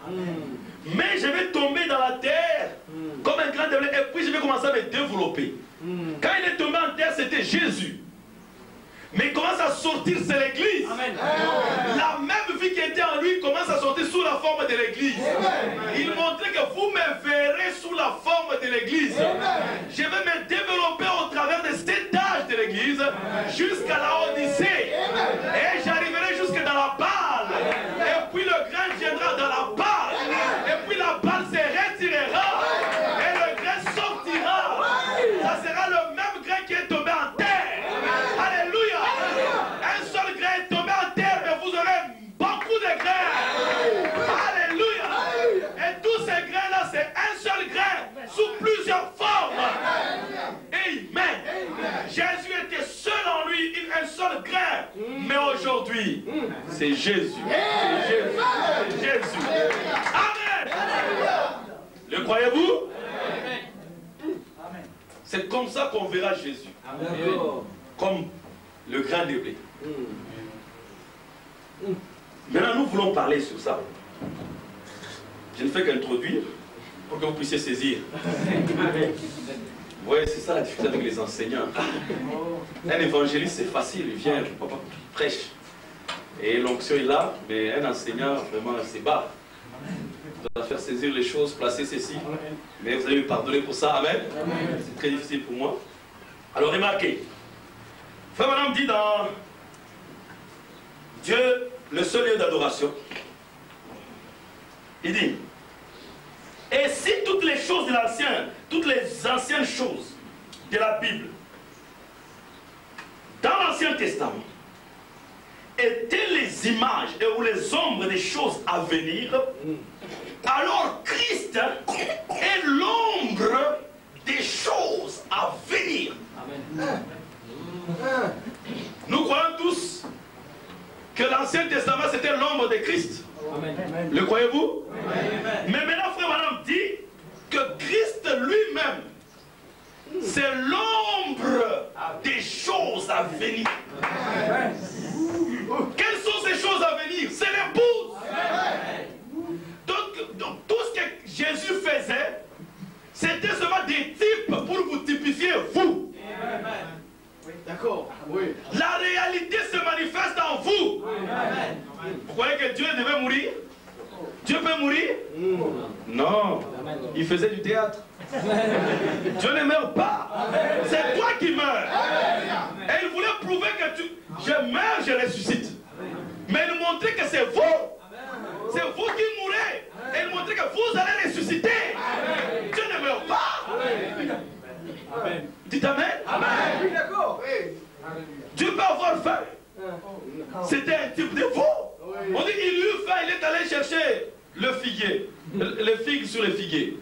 Mais je vais tomber dans la terre comme un grain de blé et puis je vais commencer à me développer. Quand il est tombé en terre, c'était Jésus. Mais il commence à sortir, c'est l'Église. La même vie qui était en lui commence à sortir sous la forme de l'Église. Il montrait que vous me verrez sous la forme de l'Église. Je vais me développer au travers de cet âge de l'Église jusqu'à la Odyssée. Et j'arriverai jusque dans la balle. Et puis le grain viendra dans la balle. Et puis la balle se retirera. Et le grain sortira. Ça sera le même grain qui est tombé en terre. Alléluia. Un seul grain est tombé en terre, mais vous aurez beaucoup de grains. Alléluia. Et tous ces grains-là, c'est un seul grain sous plusieurs formes. Amen. Jésus était seul en lui, un seul grain. Mais aujourd'hui, c'est Jésus. C'est Jésus. C'est Jésus. Amen. Le croyez-vous? C'est comme ça qu'on verra Jésus. Comme le grain de blé. Maintenant, nous voulons parler sur ça. Je ne fais qu'introduire pour que vous puissiez saisir. Vous voyez, c'est ça la difficulté avec les enseignants. Un évangéliste, c'est facile, il vient, il prêche. Et l'onction est là, mais un enseignant, vraiment, c'est bas. Il doit faire saisir les choses, placer ceci. Mais vous allez me pardonner pour ça, amen. C'est très difficile pour moi. Alors remarquez, Frère Madame dit dans Dieu, le seul lieu d'adoration, il dit, et si toutes les choses de l'ancien, toutes les anciennes choses de la Bible, dans l'Ancien Testament, étaient les images et ou les ombres des choses à venir, alors Christ est l'ombre des choses à venir. Amen. Nous croyons tous que l'Ancien Testament c'était l'ombre de Christ. Amen. Le croyez-vous? Amen. Mais maintenant, frère Madame dit que Christ lui-même, c'est l'ombre des choses à venir. Quelles sont ces choses à venir? C'est l'épouse. Donc tout ce que Jésus faisait, c'était seulement des types pour vous typifier, vous. D'accord. Oui. La réalité se manifeste en vous. Vous croyez que Dieu devait mourir? Dieu peut mourir? Non. Il faisait du théâtre. Dieu ne meurt pas. C'est toi qui meurs. Et il voulait prouver que je meurs, je ressuscite. Mais il montrait que c'est vous. C'est vous qui mourrez. Et il montrait que vous allez ressusciter. Dieu ne meurt pas. Dites Amen. Oui, d'accord. Dieu peut avoir faim. C'était un type de veau. On dit il eut faim, il est allé chercher le figuier, les figues sur les figuiers.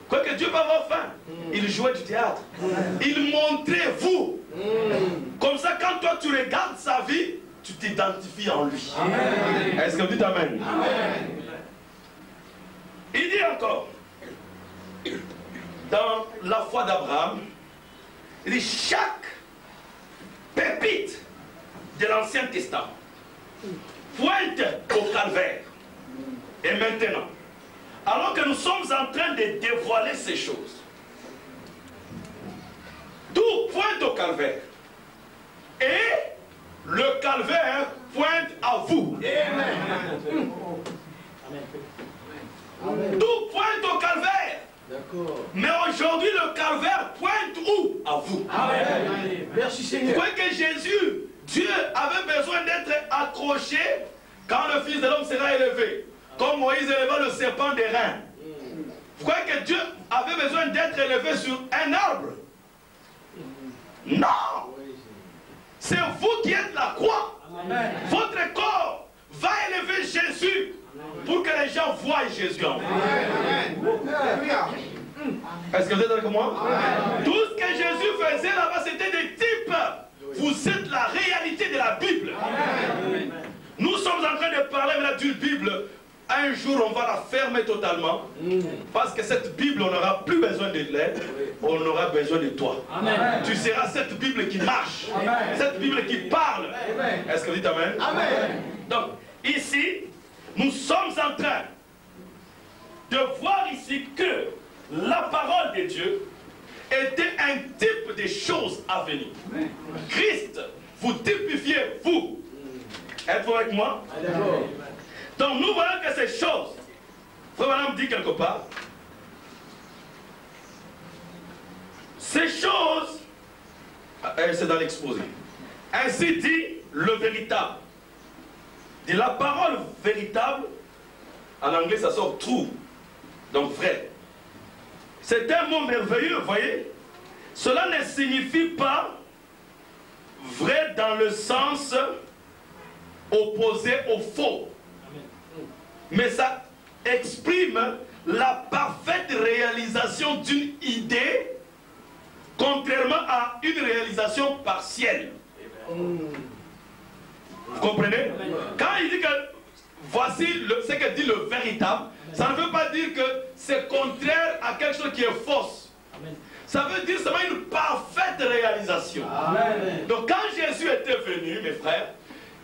Quoique Dieu peut avoir faim, il jouait du théâtre. Il montrait vous. Comme ça, quand toi tu regardes sa vie, tu t'identifies en lui. Est-ce que vous dites Amen? Il dit encore, dans la foi d'Abraham, il dit chaque pépite de l'Ancien Testament pointe au calvaire. Et maintenant, alors que nous sommes en train de dévoiler ces choses, tout pointe au calvaire. Et le calvaire pointe à vous. Tout pointe au calvaire. Mais aujourd'hui, le calvaire pointe où? À vous. Merci Seigneur. Vous voyez que Jésus, Dieu avait besoin d'être accroché quand le Fils de l'homme sera élevé. Comme Moïse éleva le serpent des reins. Vous croyez que Dieu avait besoin d'être élevé sur un arbre? Non! C'est vous qui êtes la croix. Votre corps va élever Jésus pour que les gens voient Jésus en vous. Est-ce que vous êtes avec moi? Tout ce que Jésus faisait là-bas, c'était des types. Vous êtes la réalité de la Bible. Nous sommes en train de parler maintenant d'une Bible. Un jour, on va la fermer totalement. Parce que cette Bible, on n'aura plus besoin de l'aide. On aura besoin de toi. Amen. Tu seras cette Bible qui marche. Amen. Cette Bible qui parle. Est-ce que vous dites Amen? Donc, ici, nous sommes en train de voir ici que la parole de Dieu était un type de choses à venir. Christ, vous typifiez vous. Êtes-vous avec moi? Donc nous voyons que ces choses, frère Madame dit quelque part, ces choses, c'est dans l'exposé. Ainsi dit le véritable. Dit la parole véritable, en anglais ça sort true, donc vrai. C'est un mot merveilleux, vous voyez. Cela ne signifie pas vrai dans le sens opposé au faux. Mais ça exprime la parfaite réalisation d'une idée, contrairement à une réalisation partielle. Vous comprenez? Quand il dit que voici ce que dit le véritable, ça ne veut pas dire que c'est contraire à quelque chose qui est fausse. Ça veut dire seulement une parfaite réalisation. Amen. Donc quand Jésus était venu, mes frères,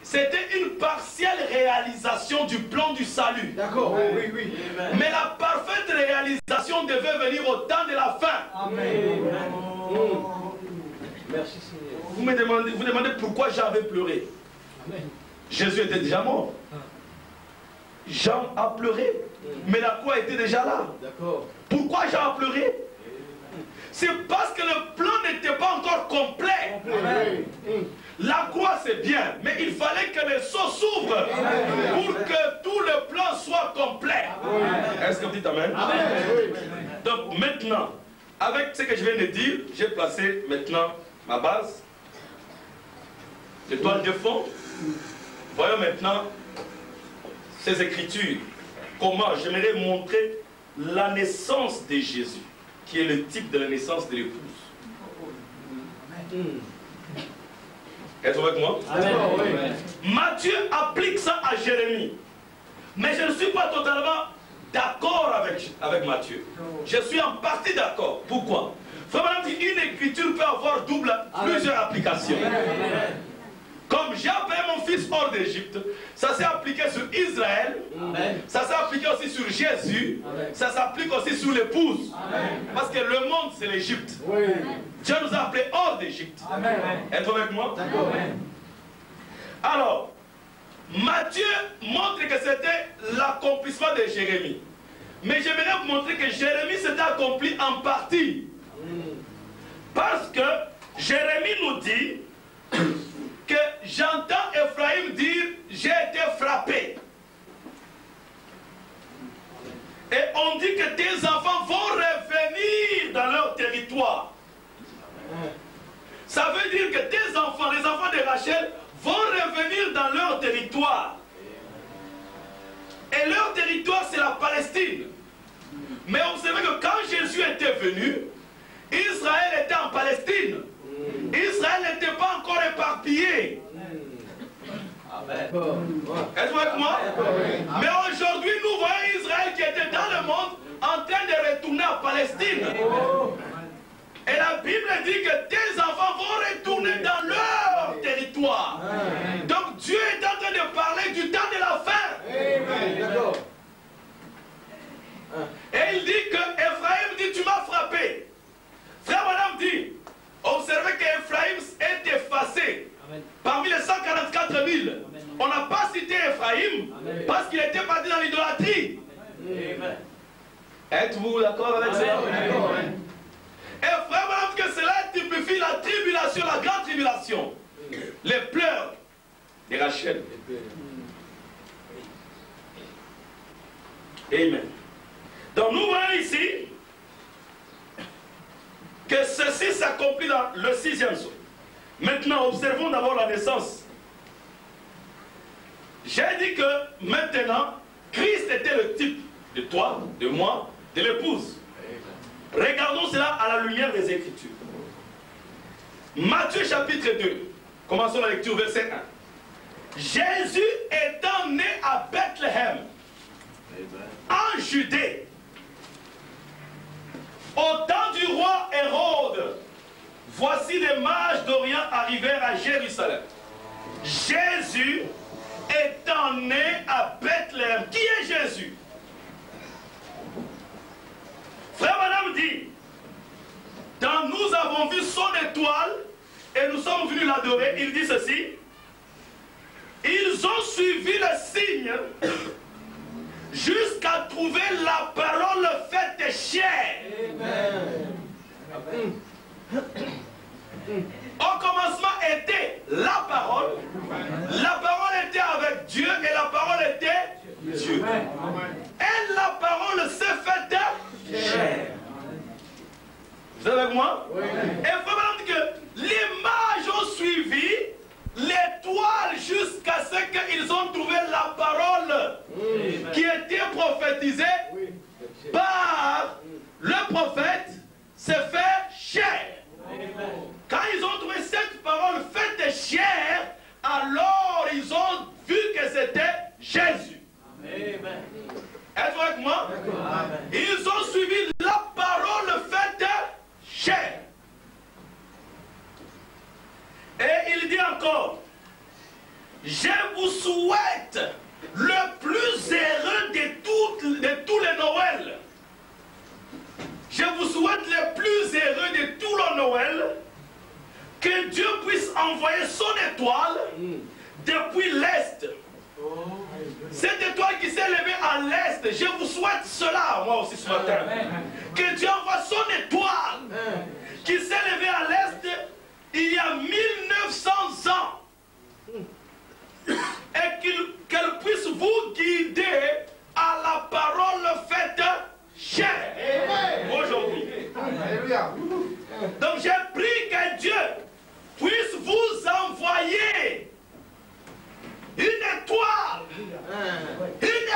c'était une partielle réalisation du plan du salut. D'accord, oui, oui. Mais la parfaite réalisation devait venir au temps de la fin. Amen. Merci Seigneur. Vous demandez pourquoi Jean avait pleuré. Amen. Jésus était déjà mort. Jean a pleuré. Mais la croix était déjà là. D'accord. Pourquoi Jean a pleuré? C'est parce que le plan n'était pas encore complet. Amen. La croix c'est bien, mais il fallait que les seaux s'ouvrent pour que tout le plan soit complet. Est-ce que vous dites Amen? Amen. Donc maintenant, avec ce que je viens de dire, j'ai placé maintenant ma base, l'étoile de fond. Voyons maintenant ces écritures. Comment j'aimerais montrer la naissance de Jésus, qui est le type de la naissance de l'épouse. Êtes-vous avec moi? Amen. Matthieu applique ça à Jérémie. Mais je ne suis pas totalement d'accord avec Matthieu. Je suis en partie d'accord. Pourquoi? Vraiment, une écriture peut avoir plusieurs applications. Comme j'ai appelé mon fils hors d'Égypte, ça s'est appliqué sur Israël, ça s'est appliqué aussi sur Jésus, ça s'applique aussi sur l'épouse. Parce que le monde, c'est l'Égypte. Dieu nous a appelés hors d'Égypte. Êtes-vous avec moi? Alors, Matthieu montre que c'était l'accomplissement de Jérémie. Mais j'aimerais vous montrer que Jérémie s'était accompli en partie. Parce que Jérémie nous dit que j'entends Ephraïm dire « j'ai été frappé ». Et on dit que tes enfants vont revenir dans leur territoire. Ça veut dire que tes enfants, les enfants de Rachel, vont revenir dans leur territoire. Et leur territoire, c'est la Palestine. Mais observez que quand Jésus était venu, Israël était en Palestine. Israël n'était pas encore éparpillé. Êtes-vous avec moi? Mais aujourd'hui, nous voyons Israël qui était dans le monde en train de retourner en Palestine. Et la Bible dit que tes enfants vont retourner dans leur territoire. Donc Dieu est en train de parler du temps de la fin. Et il dit que Ephraïm dit tu m'as frappé. Frère Madame dit, observez qu'Ephraïm est effacé. Parmi les 144 000, on n'a pas cité Ephraïm parce qu'il était parti dans l'idolâtrie. Êtes-vous d'accord avec ça? Et frère Madame que cela typifie la tribulation, la grande tribulation. Les pleurs de Rachel. Amen. Donc nous voyons ici que ceci s'accomplit dans le 6e jour. Maintenant, observons d'abord la naissance. J'ai dit que maintenant, Christ était le type de toi, de moi, de l'épouse. Regardons cela à la lumière des Écritures. Matthieu chapitre 2, commençons la lecture, verset 1. Jésus étant né à Bethléem, en Judée, au temps du roi Hérode, voici les mages d'Orient arrivèrent à Jérusalem. Jésus étant né à Bethléem. Qui est Jésus? Frère Madame dit, quand nous avons vu son étoile et nous sommes venus l'adorer, il dit ceci, ils ont suivi le signe jusqu'à trouver la parole faite chair. Amen. Au commencement était la parole était avec Dieu et la parole était Dieu. Et la parole s'est faite chair. Vous êtes avec moi? Oui. Et il faut dire que les mages ont suivi l'étoile jusqu'à ce qu'ils ont trouvé la parole qui était prophétisée par le prophète, s'est fait chair. Quand ils ont trouvé cette parole faite chair, alors ils ont vu que c'était Jésus. Êtes-vous avec moi? Ils ont suivi la parole faite chair. Et il dit encore, je vous souhaite le plus heureux de tous les Noëls. Je vous souhaite le plus heureux de tous les Noëls, que Dieu puisse envoyer son étoile depuis l'Est. Cette étoile qui s'est levée à l'Est, je vous souhaite cela, moi aussi ce matin. Que Dieu envoie son étoile qui s'est levée à l'Est il y a 1900 ans. Et qu'elle puisse vous guider à la parole faite chair aujourd'hui. Donc j'ai prié que Dieu puisse vous envoyer une étoile, une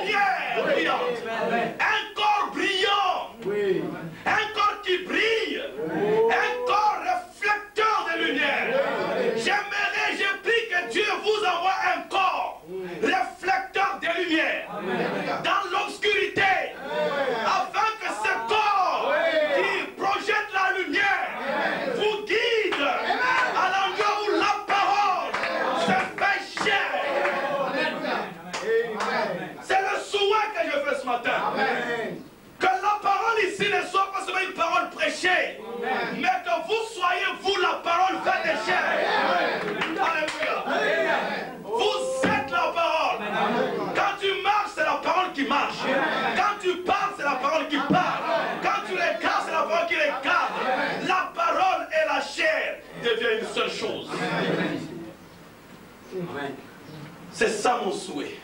lumière brillante, un corps brillant, un corps qui brille, un corps réflecteur matin. Amen. Que la parole ici ne soit pas seulement une parole prêchée, mais que vous soyez, vous, la parole faite de chair. Alléluia. Vous êtes la parole. Quand tu marches, c'est la parole qui marche. Quand tu parles, c'est la parole qui parle. Quand tu regardes, c'est la parole qui regarde. La parole et la chair deviennent une seule chose. C'est ça mon souhait.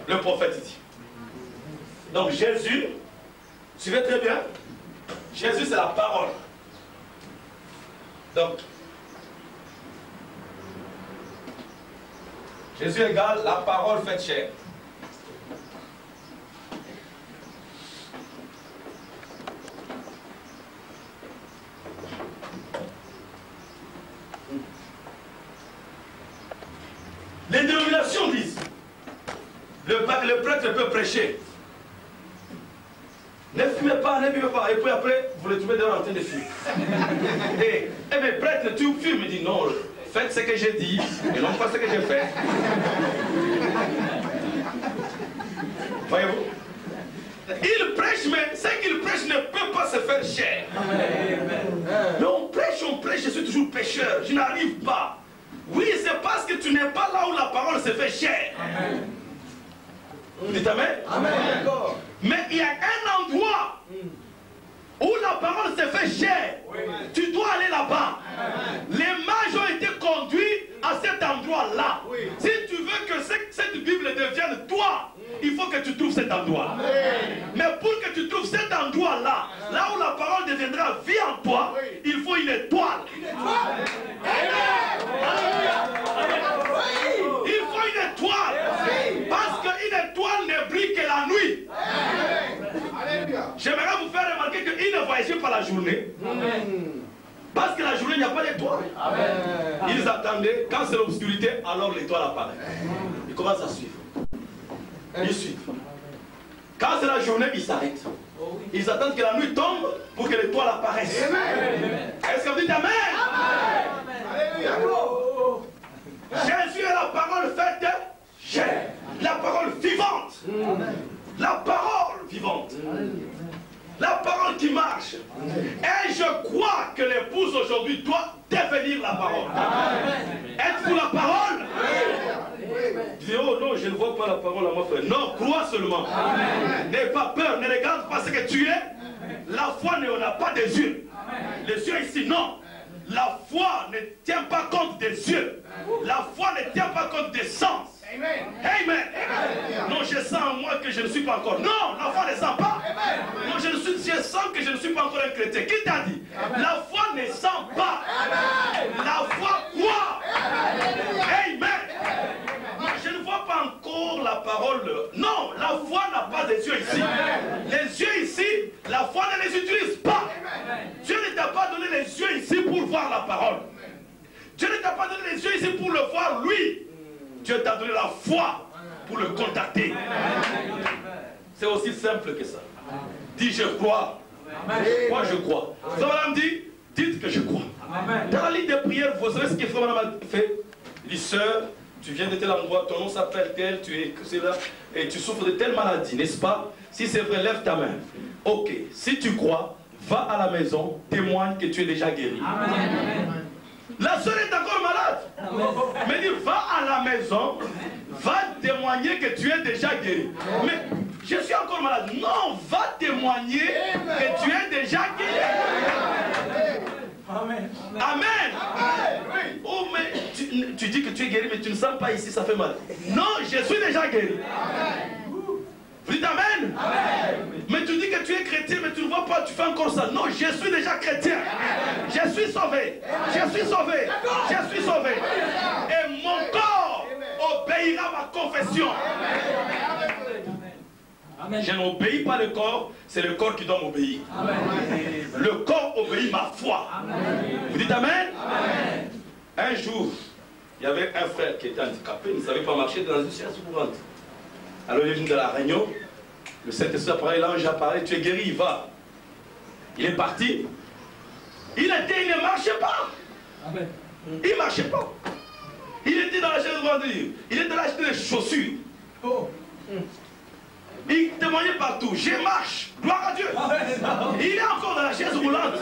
Le prophète dit. Donc Jésus, suivez très bien, Jésus c'est la parole. Donc, Jésus égale la parole faite chair. Les dénominations disent, le prêtre peut prêcher. Ne fumez pas, ne buvez pas. Et puis après, vous le trouvez dehors en train de fumer. Et mais prêtre, tu fumes. Il dit non, faites ce que j'ai dit et non pas ce que j'ai fait. Voyez-vous? Il prêche, mais ce qu'il prêche ne peut pas se faire chair. Mais on prêche, je suis toujours pécheur, je n'arrive pas. Oui, c'est parce que tu n'es pas là où la parole se fait chair. Dites amen. Amen. Mais il y a un endroit où la parole se fait chair. Tu dois aller là-bas. Les mages ont été conduits à cet endroit-là. Si tu veux que cette Bible devienne toi, il faut que tu trouves cet endroit. Mais pour que tu trouves cet endroit-là, là où la parole deviendra vie en toi, il faut une étoile. Il faut une étoile. Parce qu'une étoile ne brille que la nuit. J'aimerais vous faire remarquer qu'ils ne voyageaient pas la journée. Parce que la journée, il n'y a pas d'étoile. Ils attendaient, quand c'est l'obscurité, alors l'étoile apparaît. Ils commencent à suivre. Ils suivent. Quand c'est la journée, ils s'arrêtent. Ils attendent que la nuit tombe pour que l'étoile apparaisse. Est-ce que vous dites amen? Jésus est la parole faite chair. La parole vivante. La parole vivante. La parole qui marche. Et je crois que l'épouse aujourd'hui doit devenir la parole. Êtes-vous la parole? Dis, oh non, je ne vois pas la parole à mon frère. Non, crois seulement. N'aie pas peur, ne regarde pas ce que tu es. La foi n'a pas des yeux. Les yeux ici, non. La foi ne tient pas compte des yeux. La foi ne tient pas compte des sens. Amen. Amen. Non, je sens en moi que je ne suis pas encore. Non, la foi ne sent pas. Non, je sens que je ne suis pas encore un chrétien. Qui t'a dit? La foi ne sent pas. La foi croit. Amen. Non, je ne vois pas encore la parole. Non, la foi n'a pas des yeux ici. Les yeux ici, la foi ne les utilise pas. Dieu ne t'a pas donné les yeux ici pour voir la parole. Dieu ne t'a pas donné les yeux ici pour le voir lui. Dieu t'a donné la foi pour le contacter. C'est aussi simple que ça. Dis je crois. Moi je crois. Frère Madame dit, dites que je crois. Dans la ligne de prière, vous savez ce que Frère Madame a fait? Il dit, sœur, tu viens de tel endroit, ton nom s'appelle tel, tu es là, et tu souffres de telle maladie, n'est-ce pas? Si c'est vrai, lève ta main. Ok, si tu crois, va à la maison, témoigne que tu es déjà guéri. Amen. La sœur est encore malade. Mais dit, va à la maison, va témoigner que tu es déjà guéri. Mais je suis encore malade. Non, va témoigner que tu es déjà guéri. Amen. Amen. Oh, mais tu dis que tu es guéri, mais tu ne sens pas ici, ça fait mal. Non, je suis déjà guéri. Vous dites amen. Mais tu dis que tu es chrétien, mais tu ne vois pas, tu fais encore ça. Non, je suis déjà chrétien. Je suis sauvé. Je suis sauvé. Je suis sauvé. Et mon corps obéira à ma confession. Je n'obéis pas le corps, c'est le corps qui doit m'obéir. Le corps obéit ma foi. Vous dites amen. Un jour, il y avait un frère qui était handicapé, il ne savait pas marcher dans une chaise courante. Alors il est venu de la réunion, le Saint-Esprit apparaît, l'ange apparaît, tu es guéri, il va. Il est parti. Il ne marchait pas. Il ne marchait pas. Il était dans la chaise courante, il était dans la chaise des chaussures. Il témoignait par debout, je marche. Gloire à Dieu. Il est encore dans la chaise roulante.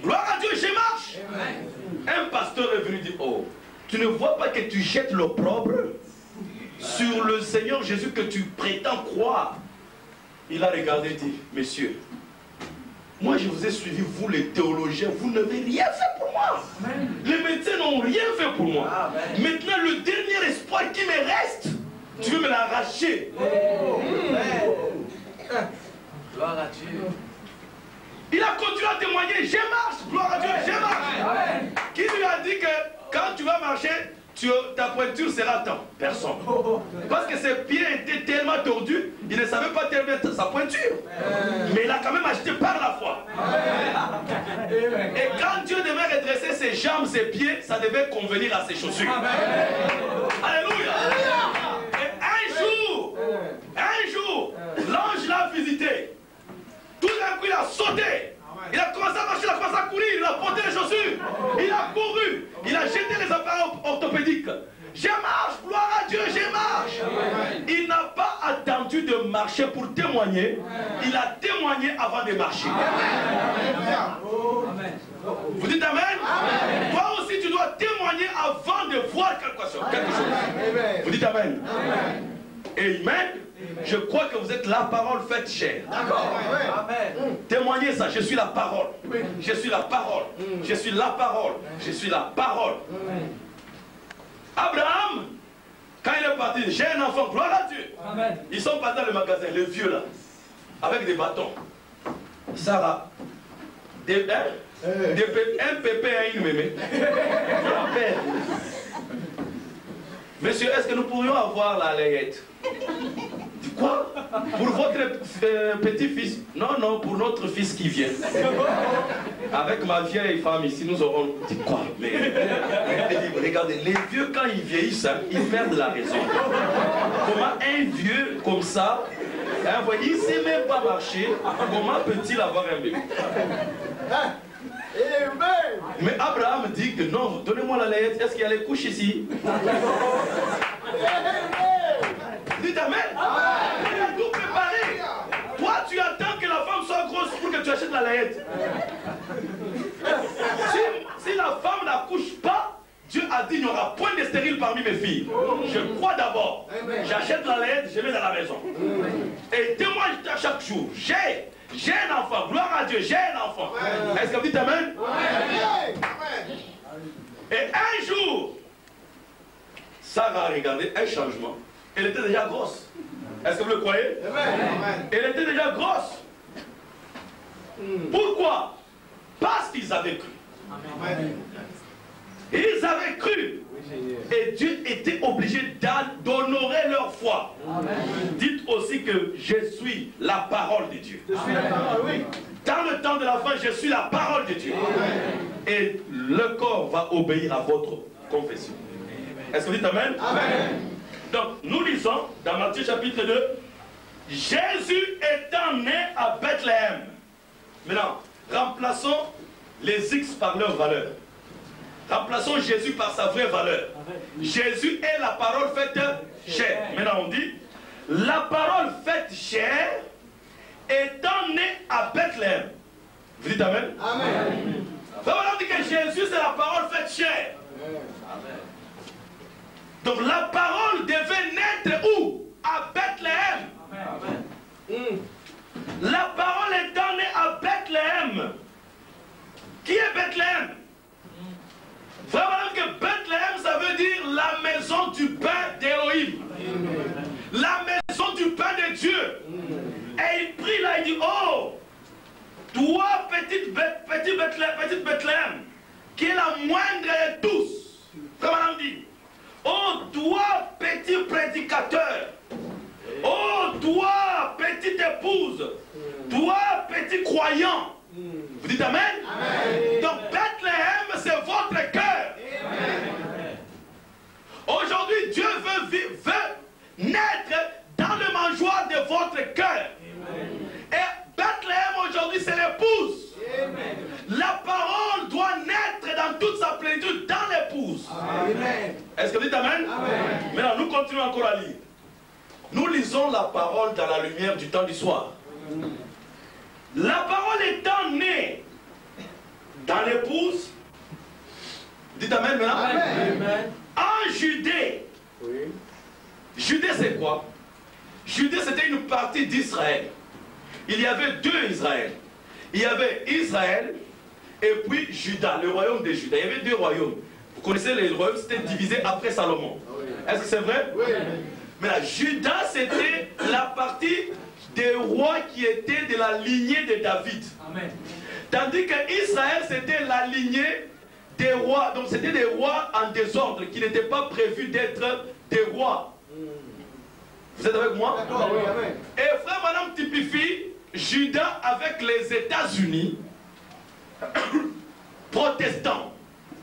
Gloire à Dieu, je marche. Un pasteur est venu dire, oh, tu ne vois pas que tu jettes l'opprobre sur le Seigneur Jésus que tu prétends croire. Il a regardé et dit, messieurs, moi je vous ai suivi, vous les théologiens, vous n'avez rien fait pour moi. Les médecins n'ont rien fait pour moi. Maintenant le dernier espoir qui me reste, tu veux me l'arracher. Gloire à Dieu. Il a continué à témoigner, je marche, gloire à Dieu, je marche. Qui lui a dit que quand tu vas marcher, ta pointure sera temps? Personne. Parce que ses pieds étaient tellement tordus, il ne savait pas terminer sa pointure. Mais il a quand même acheté par la foi. Et quand Dieu devait redresser ses jambes, ses pieds, ça devait convenir à ses chaussures. Alléluia. Et un jour, l'ange l'a visité. Tout d'un coup, il a sauté. Il a commencé à marcher, il a commencé à courir, il a porté les chaussures. Il a couru. Il a jeté les appareils orthopédiques. Je marche, gloire à Dieu, je marche. Il n'a pas attendu de marcher pour témoigner. Il a témoigné avant de marcher. Vous dites amen? Toi aussi, tu dois témoigner avant de voir quelque chose. Vous dites amen? Amen. Je crois que vous êtes la parole faite chair. D'accord. Témoignez ça. Je suis la parole. Je suis la parole. Je suis la parole. Je suis la parole. Abraham, quand il est parti, j'ai un enfant, gloire à Dieu. Ils sont partis dans le magasin, les vieux là, avec des bâtons. Sarah, un pépé et une mémé. Monsieur, est-ce que nous pourrions avoir la layette? Quoi? Pour votre petit-fils? Non, non, pour notre fils qui vient. Avec ma vieille femme ici, nous aurons dit quoi? Mais regardez, les vieux, quand ils vieillissent, ils perdent la raison. Comment un vieux comme ça, il ne sait même pas marcher, comment peut-il avoir un bébé? Mais Abraham dit que non, donnez-moi la layette, est-ce qu'il y a les couches ici? Dites amen. Il a tout préparé. Toi, tu attends que la femme soit grosse pour que tu achètes la layette. Si la femme n'accouche pas, Dieu a dit il n'y aura point de stérile parmi mes filles. Je crois d'abord. J'achète la layette, je vais dans la maison. Et témoigne chaque jour. J'ai un enfant. Gloire à Dieu, j'ai un enfant. Est-ce que vous dites amen? Et un jour, Sarah a regardé un changement. Elle était déjà grosse. Est-ce que vous le croyez? Elle était déjà grosse. Pourquoi? Parce qu'ils avaient cru. Ils avaient cru. Et Dieu était obligé d'honorer leur foi. Dites aussi que je suis la parole de Dieu. Dans le temps de la fin, je suis la parole de Dieu. Et le corps va obéir à votre confession. Est-ce que vous dites amen? Donc, nous lisons dans Matthieu chapitre 2, Jésus étant né à Bethléem. Maintenant, remplaçons les X par leur valeur. Remplaçons Jésus par sa vraie valeur. Jésus est la parole faite chair. Maintenant, on dit, la parole faite chair étant né à Bethléem. Vous dites amen? Amen. On dit que Jésus, c'est la parole faite chair. Amen. Donc la parole devait naître où? À Bethléem. Amen. La parole étant née à Bethléem. Qui est Bethléem? Vraiment que Bethléem, ça veut dire la maison du pain d'Élohim. La maison du pain de Dieu. Et il prie là, il dit, oh, toi petite Bethléem, qui est la moindre de tous. Vraiment dit, oh, toi, petit prédicateur. Oh, toi, petite épouse. Toi, petit croyant. Vous dites amen? Amen. Donc, Bethléem, c'est votre cœur. Aujourd'hui, Dieu veut naître dans le mangeoire de votre cœur. Et Bethléem, aujourd'hui, c'est l'épouse. La parole doit naître dans toute sa plénitude dans l'épouse. Est-ce que vous dites amen? Amen. Maintenant, nous continuons encore à lire. Nous lisons la parole dans la lumière du temps du soir. La parole étant née dans l'épouse, dites Amen maintenant. Amen. En Judée. Oui. Judée c'est quoi? Judée c'était une partie d'Israël. Il y avait deux Israël. Il y avait Israël et puis Juda, le royaume de Juda. Il y avait deux royaumes. Vous connaissez les royaumes, c'était divisé après Salomon. Est-ce que c'est vrai? Oui. Mais là, Juda c'était la partie des rois qui étaient de la lignée de David. Amen. Tandis que Israël c'était la lignée des rois. Donc c'était des rois en désordre qui n'étaient pas prévus d'être des rois. Vous êtes avec moi? D'accord, oui, amen. Et frère madame typifie Juda avec les États-Unis protestants.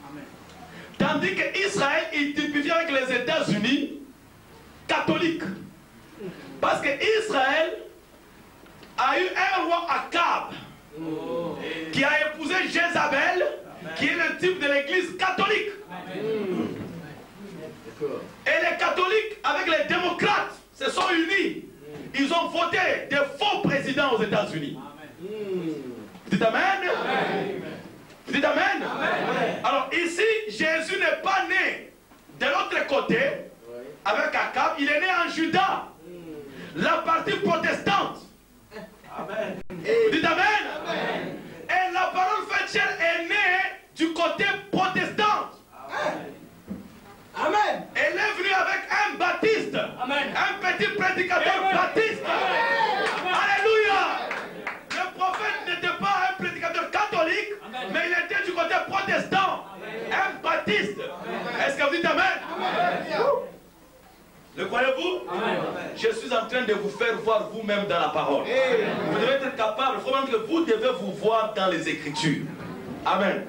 Amen. Tandis que Israël il typifie avec les États-Unis catholiques. Parce que Israël a eu un roi Akab qui a épousé Jézabel, qui est le type de l'église catholique. Et les catholiques avec les démocrates se sont unis. Ils ont voté des faux présidents aux États-Unis. Vous dites Amen? Vous dites Amen? Alors ici, Jésus n'est pas né de l'autre côté avec Akab, il est né en Juda, la partie protestante. Vous dites Amen? Et la parole faite chair est née du côté protestant. Amen. Elle est venue avec un baptiste. Amen. Un petit prédicateur baptiste. Alléluia. Le prophète n'était pas un prédicateur catholique, mais il était du côté protestant. Un baptiste. Est-ce que vous dites Amen? Le croyez-vous? Je suis en train de vous faire voir vous-même dans la parole. Vous devez être capable, il faut même que vous devez vous voir dans les Écritures. Amen.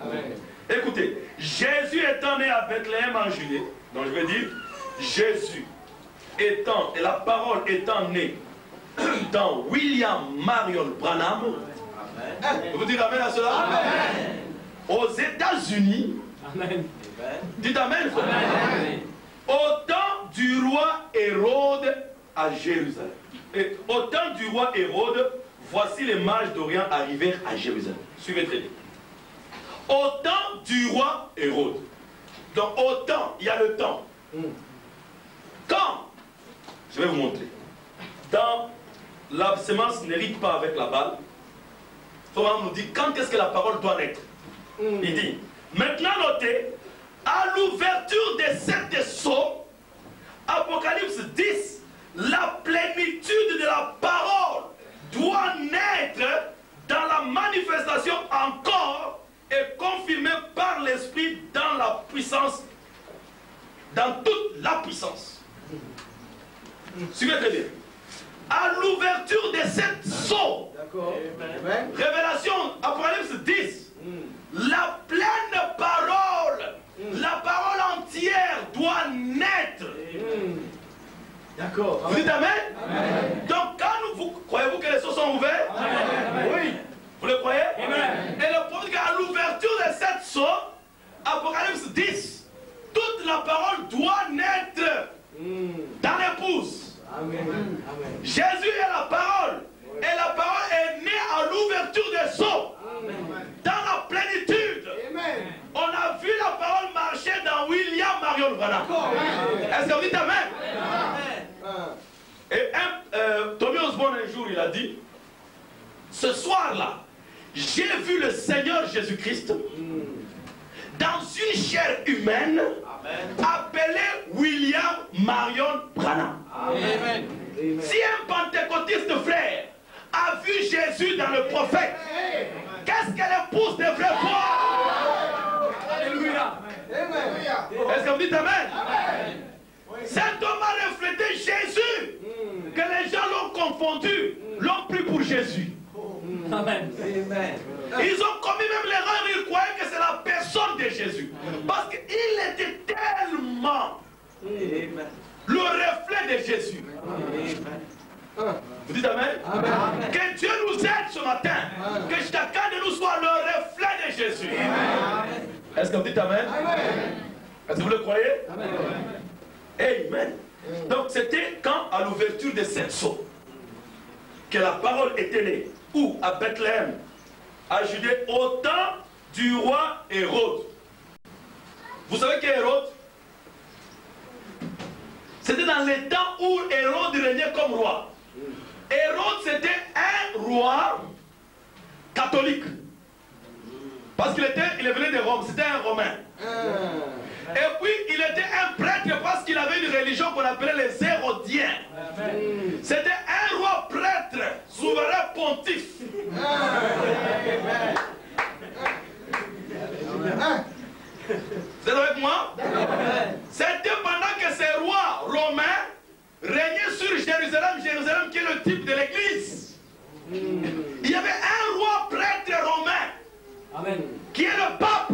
Écoutez, Jésus étant né à Bethléem en Judée, donc je veux dire, Jésus étant, et la parole étant née dans William Marion Branham, vous dites Amen à cela? Aux États-Unis, dites Amen, frère. Au temps du roi Hérode à Jérusalem. Et au temps du roi Hérode, voici les mages d'Orient arrivèrent à Jérusalem. Suivez très bien. Au temps du roi Hérode. Donc au temps, il y a le temps. Quand, je vais vous montrer, dans la sémence n'hérite pas avec la balle, Thomas nous dit quand est-ce que la parole doit naître. Il dit, maintenant notez, à l'ouverture des sept sceaux, Apocalypse 10, la plénitude de la parole doit naître dans la manifestation encore et confirmée par l'Esprit dans la puissance, dans toute la puissance. Suivez très bien. À l'ouverture des sept sceaux, Révélation, Apocalypse 10, la pleine parole, la parole entière doit naître. D'accord. Vous dites Amen? Donc quand vous croyez-vous que les sceaux sont ouverts? Oui. Vous le croyez? Et le problème, qu'à l'ouverture des sept sceaux, Apocalypse 10, toute la parole doit naître dans l'épouse. Jésus est la parole. Et la parole est née à l'ouverture des sceaux. Dans la plénitude. On a vu la parole marcher dans William Marion Branham. Est-ce que vous dites Amen? Et Tommy Osborne un jour il a dit, ce soir-là, j'ai vu le Seigneur Jésus-Christ dans une chair humaine appelée William Marion Branham. Si un pentecôtiste frère a vu Jésus dans le prophète, qu'est-ce que l'épouse devrait voir? Alléluia. Est-ce que vous dites Amen? Cet homme a reflété Jésus, que les gens l'ont confondu, l'ont pris pour Jésus. Amen. Ils ont commis même l'erreur, ils croyaient que c'est la personne de Jésus. Parce qu'il était tellement le reflet de Jésus. Vous dites Amen? Que Dieu nous aide ce matin. Que chacun de nous soit le reflet de Jésus. Est-ce que vous dites Amen? Est-ce que vous le croyez? Amen. Donc c'était quand, à l'ouverture des 7 sceaux, que la parole était née. Où? À Bethléem, à Judée, au temps du roi Hérode. Vous savez qui est Hérode? C'était dans les temps où Hérode régnait comme roi. Hérode, c'était un roi catholique. Parce qu'il venait de Rome, c'était un Romain. Et puis, il était un prêtre parce qu'il avait une religion qu'on appelait les Hérodiens. C'était un roi prêtre, souverain pontife. Vous êtes avec moi? C'était pendant que ces rois romains régnaient sur Jérusalem, Jérusalem qui est le type de l'église. Il y avait un roi prêtre romain. Amen. Qui est le pape.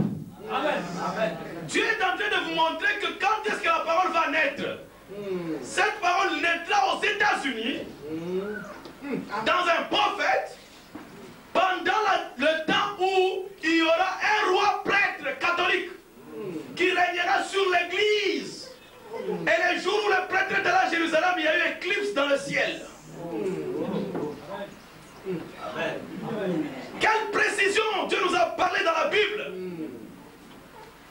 Amen. Amen. Dieu est en train de vous montrer que quand est-ce que la parole va naître? Cette parole naîtra aux États-Unis, dans un prophète, pendant le temps où il y aura un roi prêtre catholique qui régnera sur l'église. Et le jour où le prêtre était là à Jérusalem, il y a eu éclipse dans le ciel. Amen. Quelle précision Dieu nous a parlé dans la Bible.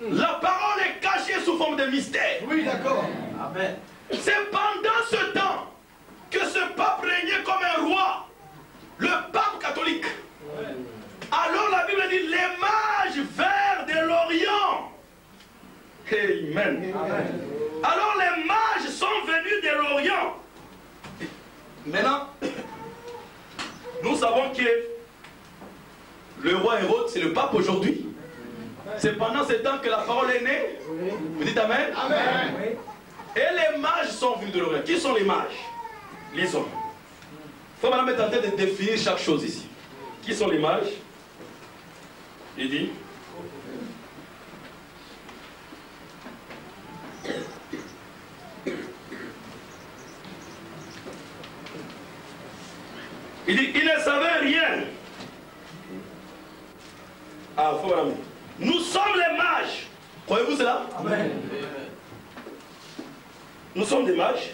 La parole est cachée sous forme de mystère. Oui, d'accord. Amen. C'est pendant ce temps que ce pape régnait comme un roi, le pape catholique. Alors la Bible dit les mages vinrent de l'Orient. Amen. Amen. Alors les mages sont venus de l'Orient. Maintenant, nous savons que le roi Hérode, c'est le pape aujourd'hui. C'est pendant ce temps que la parole est née. Vous dites Amen? Amen. Et les mages sont venus de l'Orient. Qui sont les mages? Les hommes. Il faut maintenant tenter de définir chaque chose ici. Qui sont les mages? Il dit. Il dit, il ne savait rien. Ah, faut vraiment. Nous sommes les mages. Croyez-vous cela? Amen. Nous sommes des mages.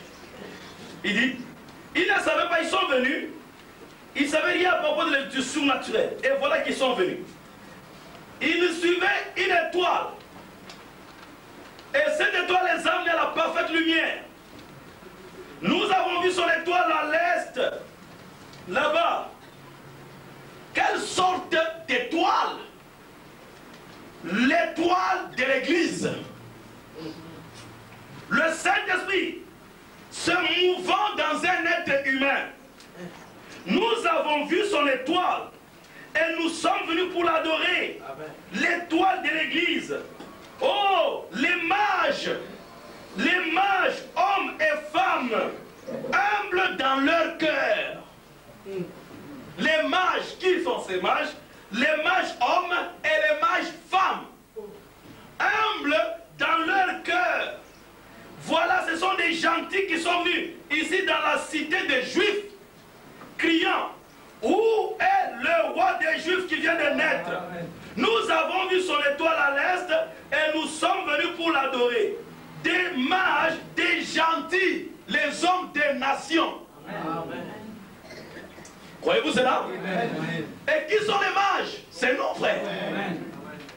Il dit, ils ne savaient pas, ils sont venus. Ils ne savaient rien à propos du surnaturel. Et voilà qu'ils sont venus. Ils suivaient une étoile. Et cette étoile les a amenés à la parfaite lumière. Nous avons vu son étoile à l'est, là-bas. Quelle sorte d'étoile? L'étoile de l'église. Le Saint-Esprit se mouvant dans un être humain. Nous avons vu son étoile et nous sommes venus pour l'adorer. L'étoile de l'église. Oh, les mages, hommes et femmes, humbles dans leur cœur. Les mages, qui sont ces mages? Les mages hommes et les mages femmes, humbles dans leur cœur. Voilà, ce sont des gentils qui sont venus ici dans la cité des Juifs, criant, où est le roi des Juifs qui vient de naître? Nous avons vu son étoile à l'est et nous sommes venus pour l'adorer. Des mages, des gentils, les hommes des nations. Amen. Croyez-vous cela? Amen. Et qui sont les mages? C'est nos frères.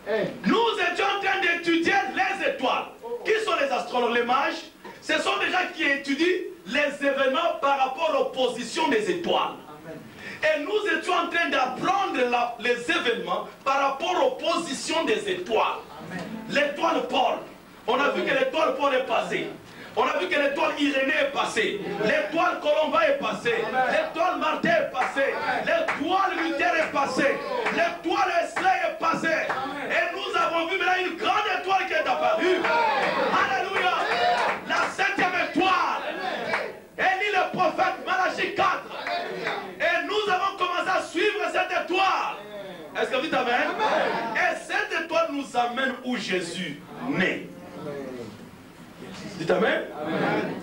Amen. Nous étions en train d'étudier les étoiles. Qui sont les astronomes? Les mages, ce sont des gens qui étudient les événements par rapport aux positions des étoiles. Amen. Et nous étions en train d'apprendre les événements par rapport aux positions des étoiles. L'étoile Paul. On a vu que l'étoile Paul est passée. On a vu que l'étoile Irénée est passée. L'étoile Colomba est passée. L'étoile Martin est passée. L'étoile Luther est passée. L'étoile Wesley est passée. Et nous avons vu maintenant une grande étoile qui est apparue. Alléluia. La 7e étoile. Elle dit le prophète Malachie 4. Et nous avons commencé à suivre cette étoile. Est-ce que vous dites Amen? Et cette étoile nous amène où Jésus naît. Dites Amen. Amen.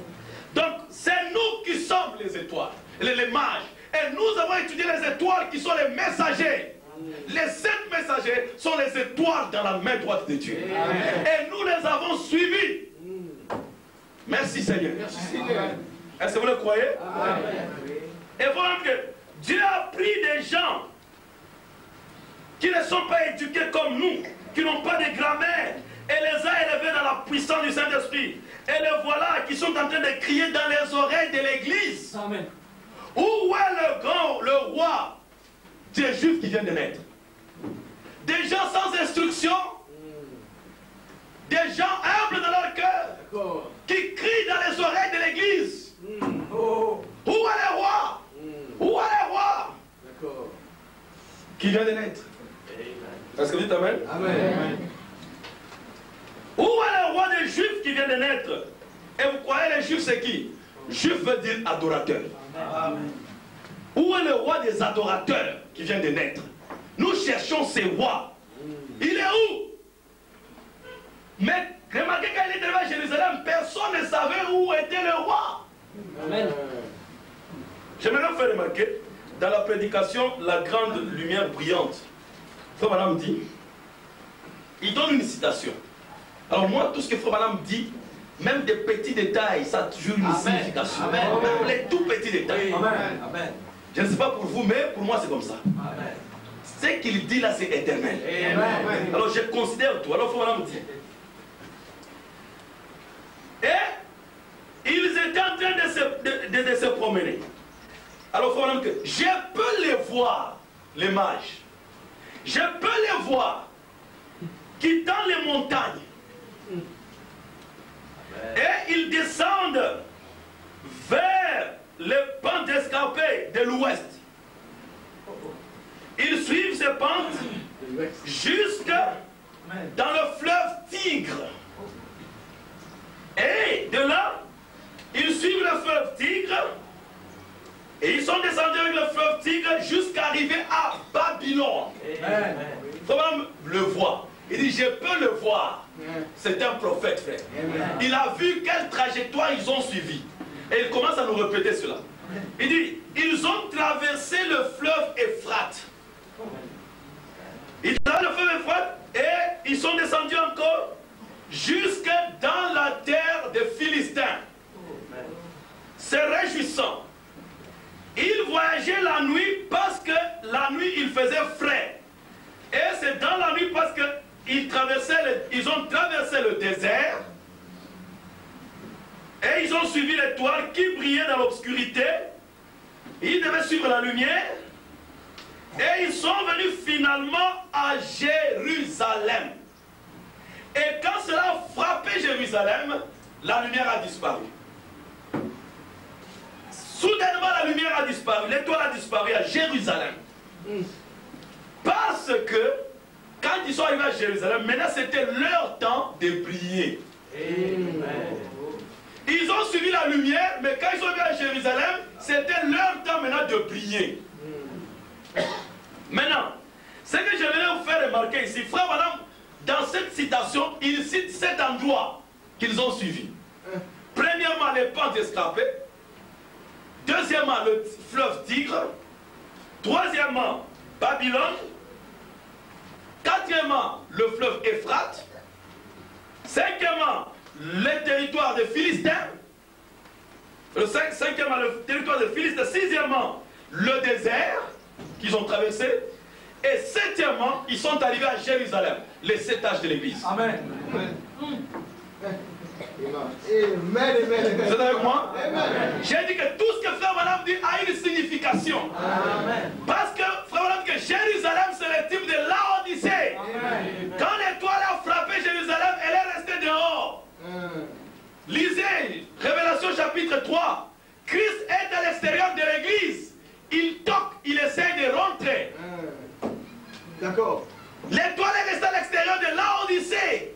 Donc c'est nous qui sommes les étoiles, les mages. Et nous avons étudié les étoiles qui sont les messagers. Les 7 messagers sont les étoiles dans la main droite de Dieu. Amen. Et nous les avons suivis. Merci Seigneur. Merci Seigneur. Est-ce que vous le croyez? Amen. Et voilà que Dieu a pris des gens qui ne sont pas éduqués comme nous, qui n'ont pas de grammaire, et les a élevés dans la puissance du Saint-Esprit. Et les voilà qui sont en train de crier dans les oreilles de l'église. Amen. Où est le roi des Juifs qui vient de naître? Des gens sans instruction, des gens humbles dans leur cœur, qui crient dans les oreilles de l'église. Oh. Où est le roi? Où est le roi qui vient de naître? Est-ce que vous dites Amen? Amen. Où est le roi des Juifs qui vient de naître? Et vous croyez les Juifs c'est qui? Juif veut dire adorateur. Amen. Où est le roi des adorateurs qui vient de naître? Nous cherchons ces rois. Il est où? Mais remarquez quand il est arrivé à Jérusalem, personne ne savait où était le roi. Amen. J'aimerais vous faire remarquer, dans la prédication, la grande lumière brillante, Frère Madame dit, il donne une citation. Alors moi, tout ce que Frère Madame dit, même des petits détails, ça a toujours une signification. Amen. Même les tout petits détails. Amen. Amen. Je ne sais pas pour vous, mais pour moi c'est comme ça. Amen. Ce qu'il dit là, c'est éternel. Amen. Alors je considère tout. Alors Frère Madame dit. Et ils étaient en train de se promener. Alors Frère Madame dit, je peux les voir, les mages. Je peux les voir quittant les montagnes. Et ils descendent vers les pentes escarpées de l'ouest. Ils suivent ces pentes jusque dans le fleuve Tigre. Et de là, ils suivent le fleuve Tigre. Et ils sont descendus avec le fleuve Tigre jusqu'à arriver à Babylone. Amen. Comment le voir? Il dit, je peux le voir. C'est un prophète, frère. Il a vu quelle trajectoire ils ont suivi. Et il commence à nous répéter cela. Il dit, ils ont traversé le fleuve Euphrate. Ils traversent le fleuve Euphrate et ils sont descendus encore jusque dans la terre des Philistins. Se réjouissant. Ils voyageaient la nuit parce que la nuit il faisait frais. Et c'est dans la nuit parce que ils ont traversé le désert et ils ont suivi l'étoile qui brillait dans l'obscurité. Ils devaient suivre la lumière et ils sont venus finalement à Jérusalem. Et quand cela a frappé Jérusalem, la lumière a disparu. Soudainement, la lumière a disparu, l'étoile a disparu à Jérusalem. Parce que, quand ils sont arrivés à Jérusalem, maintenant c'était leur temps de briller. Ils ont suivi la lumière, mais quand ils sont arrivés à Jérusalem, c'était leur temps maintenant de briller. Maintenant, ce que je voulais vous faire remarquer ici, frère, madame, dans cette citation, ils citent 7 endroits qu'ils ont suivis. Premièrement, les pentes escarpées. Deuxièmement, le fleuve Tigre. Troisièmement, Babylone. Quatrièmement, le fleuve Euphrate. Cinquièmement, le territoire des Philistins. Cinquièmement, le territoire des Philistins. Sixièmement, le désert qu'ils ont traversé. Et septièmement, ils sont arrivés à Jérusalem, les 7 âges de l'église. Amen. Vous êtes avec moi? Amen. J'ai dit que tout ce que Frère Madame dit a une signification. Amen. Parce que Frère Madame dit que Jérusalem c'est le type de Laodicée. Quand l'étoile a frappé Jérusalem, elle est restée dehors. Lisez Révélation chapitre 3. Christ est à l'extérieur de l'église. Il toque, il essaie de rentrer. D'accord. L'étoile est restée à l'extérieur de Laodicée.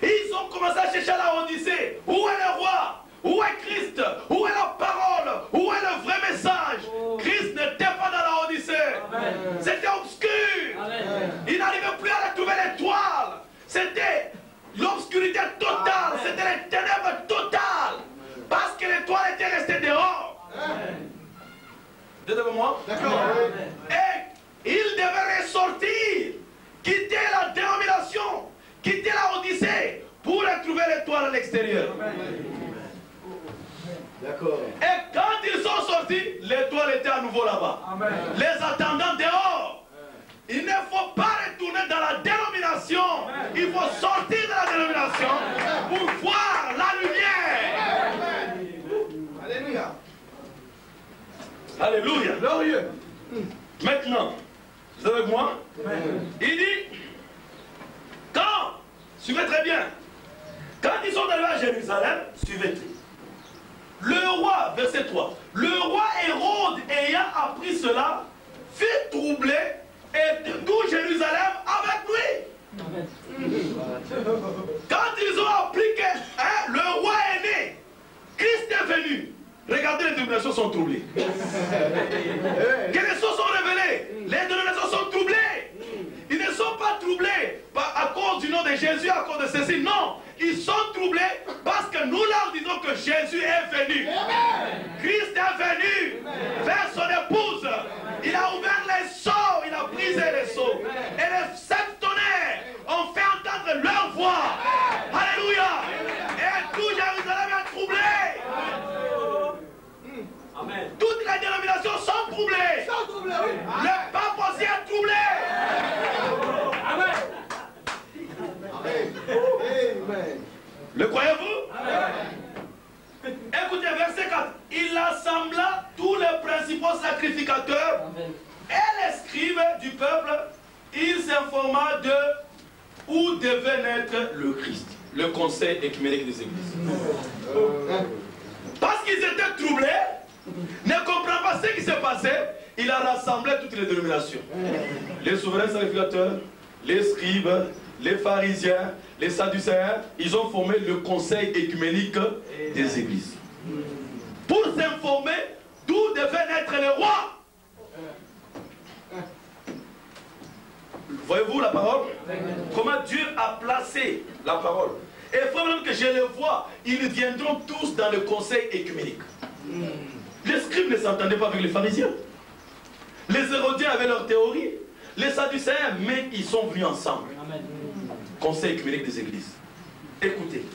Ils ont commencé à chercher la Odyssée. Où est le roi? Où est Christ? Où est la parole? Où est le vrai message? Christ n'était pas dans la Odyssée. C'était obscur. Il n'arrivait plus à retrouver l'étoile. C'était l'obscurité totale. C'était les ténèbres totales. Parce que l'étoile était restée dehors. Vous êtes avec moi? D'accord. Et il devait ressortir, quitter la dénomination, quitter la Odyssée pour retrouver l'étoile à l'extérieur. D'accord. Et quand ils sont sortis, l'étoile était à nouveau là-bas. Les attendant dehors. Il ne faut pas retourner dans la dénomination. Il faut sortir de la dénomination pour voir la lumière. Alléluia. Alléluia. Glorieux. Maintenant, vous êtes avec moi? Il dit, quand, suivez très bien, quand ils sont arrivés à Jérusalem, suivez. Le roi, verset 3, le roi Hérode ayant appris cela, fut troublé et tout Jérusalem avec lui. Quand ils ont appris que le roi est né, Christ est venu, regardez, les dénominations sont troublées. Que les choses sont révélées, les dénominations sont troublées. Ils ne sont pas troublés à cause du nom de Jésus, à cause de ceci, non. Ils sont troublés parce que nous leur disons que Jésus est venu. Christ est venu vers son épouse. Il a ouvert les sceaux, il a brisé les sceaux. Et les sept tonnerres ont fait entendre leur voix. Alléluia. Et tout Jérusalem est troublé. Amen. Toutes les dénominations sont troublées. Le pape aussi est troublé. Amen. Amen. Le croyez-vous? Écoutez, verset 4. Il assembla tous les principaux sacrificateurs et les scribes du peuple. Il s'informa de où devait naître le Christ. Le conseil écuménique des églises. Parce qu'ils étaient troublés, ne comprenant pas ce qui s'est passé, il a rassemblé toutes les dénominations. Les souverains sacrificateurs, les scribes, les pharisiens, les sadducéens, ils ont formé le conseil écuménique des églises. Pour s'informer d'où devait naître le roi. Voyez-vous la parole? Comment Dieu a placé la parole. Et il faut même que je le vois, ils viendront tous dans le conseil écuménique. Les scribes ne s'entendaient pas avec les pharisiens. Les hérodiens avaient leur théorie. Les sadducéens, mais ils sont venus ensemble. Conseil écuménique des églises. Écoutez.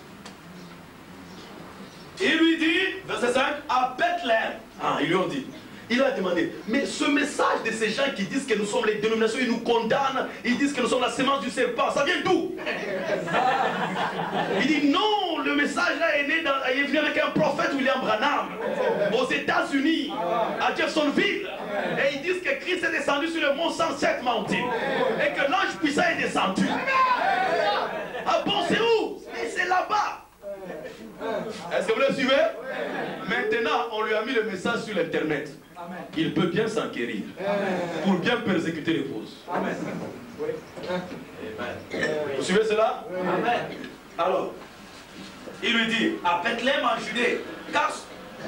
Il lui dit, verset 5, à Bethléem. Ils lui ont dit. Il a demandé, mais ce message de ces gens qui disent que nous sommes les dénominations, ils nous condamnent, ils disent que nous sommes la sémence du serpent, ça vient d'où? Il dit non, le message là est venu avec un prophète William Branham aux États-Unis, à Jeffersonville. Et ils disent que Christ est descendu sur le mont Sunset Mountain et que l'ange puissant est descendu. Ah bon, c'est où? Mais c'est là-bas. Est-ce que vous le suivez? Maintenant, on lui a mis le message sur l'internet. Il peut bien s'enquérir pour bien persécuter l'épouse. Vous suivez cela? Alors, il lui dit, à Bethléem en Judée, car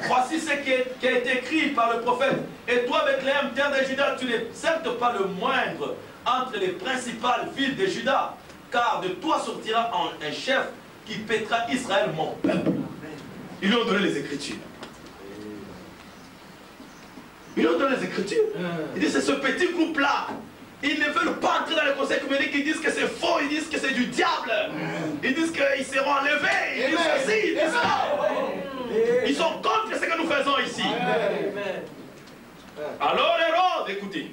voici ce qui a été écrit par le prophète. Et toi, Bethléem, terre de Juda, tu n'es certes pas le moindre entre les principales villes de Juda, car de toi sortira un chef qui paîtra Israël, mon peuple. Ils lui ont donné les Écritures. Ils lui ont donné les Écritures. Il dit, c'est ce petit groupe-là. Ils ne veulent pas entrer dans le conseil communique. Ils disent que c'est faux. Ils disent que c'est du diable. Ils disent qu'ils seront enlevés. Ils disent ceci, ils disent ça. Ils sont contre ce que nous faisons ici. Alors Hérode, écoutez,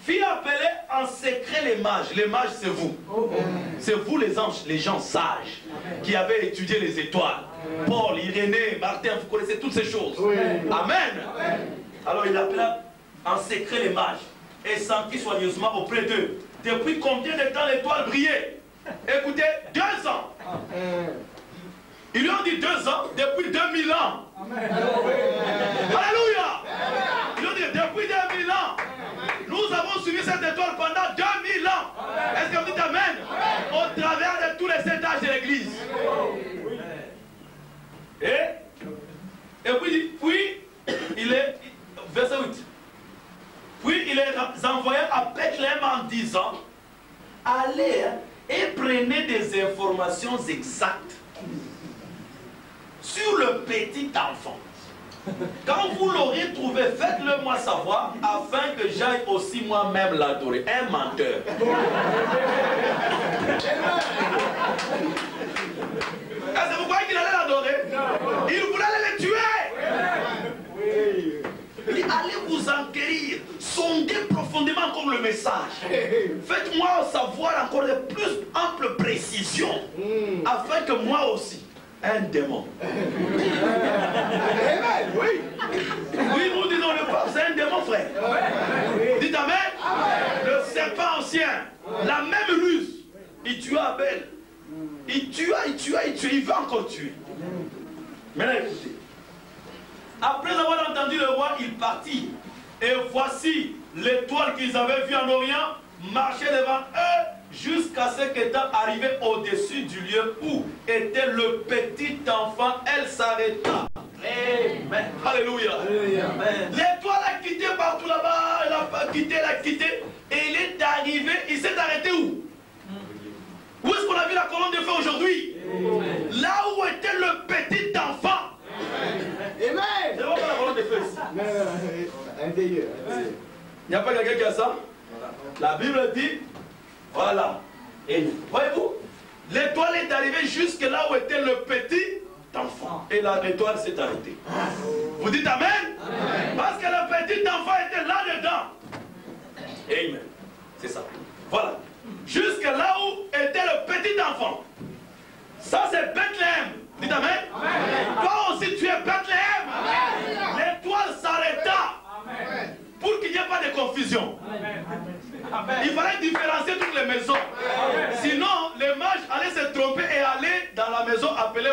fit appeler en secret les mages. Les mages, c'est vous. C'est vous les anges, les gens sages qui avez étudié les étoiles. Paul, Irénée, Martin, vous connaissez toutes ces choses. Amen. Alors il appela en secret les mages et s'enquit soigneusement auprès d'eux. Depuis combien de temps l'étoile brillait? Écoutez, 2 ans. Ils lui ont dit 2 ans, depuis 2000 ans. Alléluia. Ils lui ont dit depuis 2000 ans. Nous avons suivi cette étoile pendant 2000 ans. Est-ce que vous dites amen? Au travers de tous les étages de l'église. Et puis, il est, verset 8, puis il est envoyé à Bethléem en disant, allez et prenez des informations exactes sur le petit enfant. Quand vous l'aurez trouvé, faites-le moi savoir, afin que j'aille aussi moi-même l'adorer. Un menteur. message. Faites-moi savoir encore de plus ample précision, afin que moi aussi, un démon. Oui. Oui, nous disons le pape, c'est un démon, frère. Dites amen. Le serpent ancien, la même ruse. Il tua Abel. Il tua, il va encore tuer. Maintenant écoutez. Après avoir entendu le roi, il partit. Et voici l'étoile qu'ils avaient vue en Orient marcher devant eux jusqu'à ce qu'étant arrivé au-dessus du lieu où était le petit enfant, elle s'arrêta. Amen. Alléluia. L'étoile a quitté partout là-bas, elle a quitté, et il est arrivé, il s'est arrêté où? Où est-ce qu'on a vu la colonne de feu aujourd'hui? Là où était le petit enfant. Amen. C'est pas la colonne de feu ici. Il n'y a pas quelqu'un qui a ça? La Bible dit, voilà. Et voyez-vous, l'étoile est arrivée jusque là où était le petit enfant. Et l'étoile s'est arrêtée. Vous dites amen? Parce que le petit enfant était là-dedans. Amen. C'est ça. Voilà. Jusque là où était le petit enfant. Ça c'est Bethléem. Dites amen. Toi aussi tu es Bethléem. L'étoile s'arrêta. Pour qu'il n'y ait pas de confusion. Il fallait différencier toutes les maisons. Sinon, les mages allaient se tromper et aller dans la maison appelée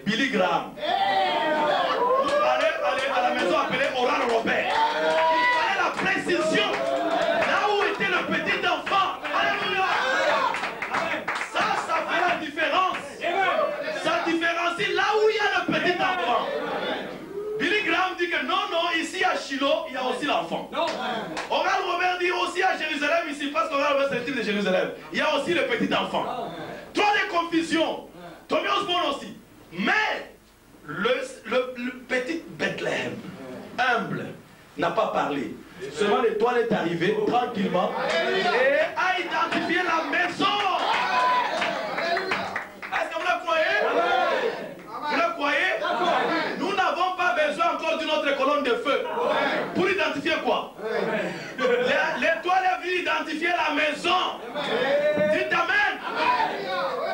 Billy Graham. Ou aller à la maison appelée Oral Robert. Il fallait la précision. Là où était le petit enfant. Alléluia. Ça fait la différence. Ça différencie là où il y a le petit enfant. Billy Graham dit que non, ici à Shiloh, il y a aussi l'enfant. Oral Robert dit aussi à Jérusalem, ici, parce qu'Oral Robert c'est le type de Jérusalem. Il y a aussi le petit enfant. Trop de confusion. Tommy Osborne aussi. Mais le petit Bethléem, humble, n'a pas parlé. Seulement l'étoile est arrivée tranquillement et a identifié la maison. Est-ce que vous le croyez? Vous le croyez? Nous n'avons pas besoin encore d'une autre colonne de feu. Pour identifier quoi? L'étoile est venue identifier la maison. Dites amen.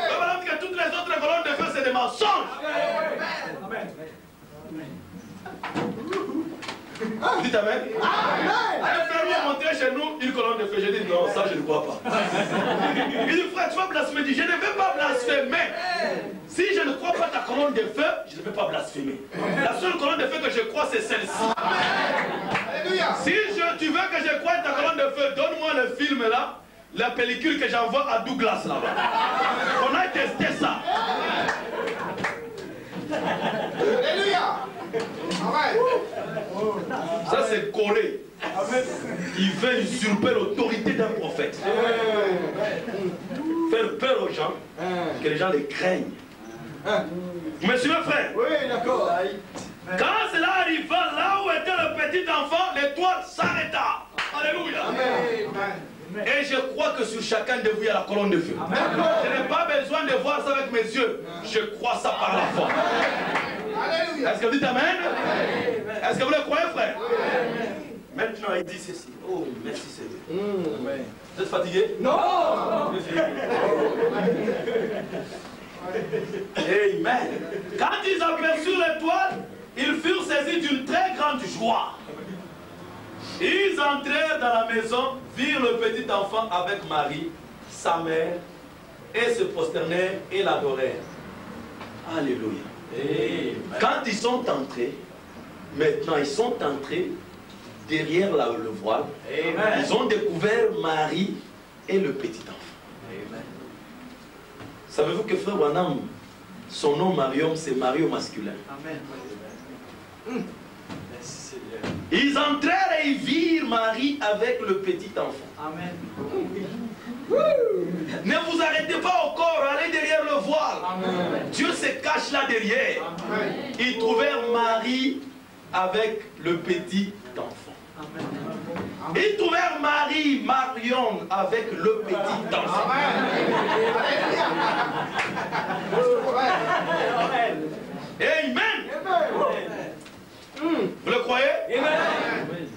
Comme que toutes les autres colonnes de feu, c'est des mensonges. Dites amen. Un frère m'a montré chez nous une colonne de feu. J'ai dit non, ça je ne crois pas. Il dit frère, tu vas blasphémer. Je dis, je ne vais pas blasphémer. Si je ne crois pas ta colonne de feu, je ne vais pas blasphémer. La seule colonne de feu que je crois, c'est celle-ci. Si tu veux que je croie ta colonne de feu, donne-moi le film là, la pellicule que j'envoie à Douglas là-bas. On a testé ça. Alléluia. Ça c'est Corée. Il veut usurper l'autorité d'un prophète. Faire peur aux gens, que les gens les craignent. Vous me suivez, frère? Oui, d'accord. Quand cela arriva là où était le petit enfant, l'étoile s'arrêta. Alléluia. Et je crois que sur chacun de vous, il y a la colonne de feu. Je n'ai pas besoin de voir ça avec mes yeux. Je crois ça par la foi. Est-ce que vous dites amen? Est-ce que vous le croyez, frère? Maintenant, il dit ceci. Oh, merci Seigneur. Vous êtes fatigué? Non. Amen. Quand ils aperçurent l'étoile, ils furent saisis d'une très grande joie. Ils entrèrent dans la maison, virent le petit enfant avec Marie, sa mère, et se prosternèrent et l'adorèrent. Alléluia. Amen. Quand ils sont entrés, maintenant ils sont entrés derrière le voile. Amen. Ils ont découvert Marie et le petit enfant. Amen. Savez-vous que frère Wanam, son nom Mariam, c'est Marie au masculin. Amen. Ils entrèrent et ils virent Marie avec le petit enfant. Amen. Ne vous arrêtez pas au corps, allez derrière le voile. Amen. Dieu se cache là derrière. Amen. Ils trouvèrent Marie avec le petit enfant. Amen. Ils trouvèrent Marie, Marion avec le petit enfant. Amen. Amen. Vous le croyez? Amen.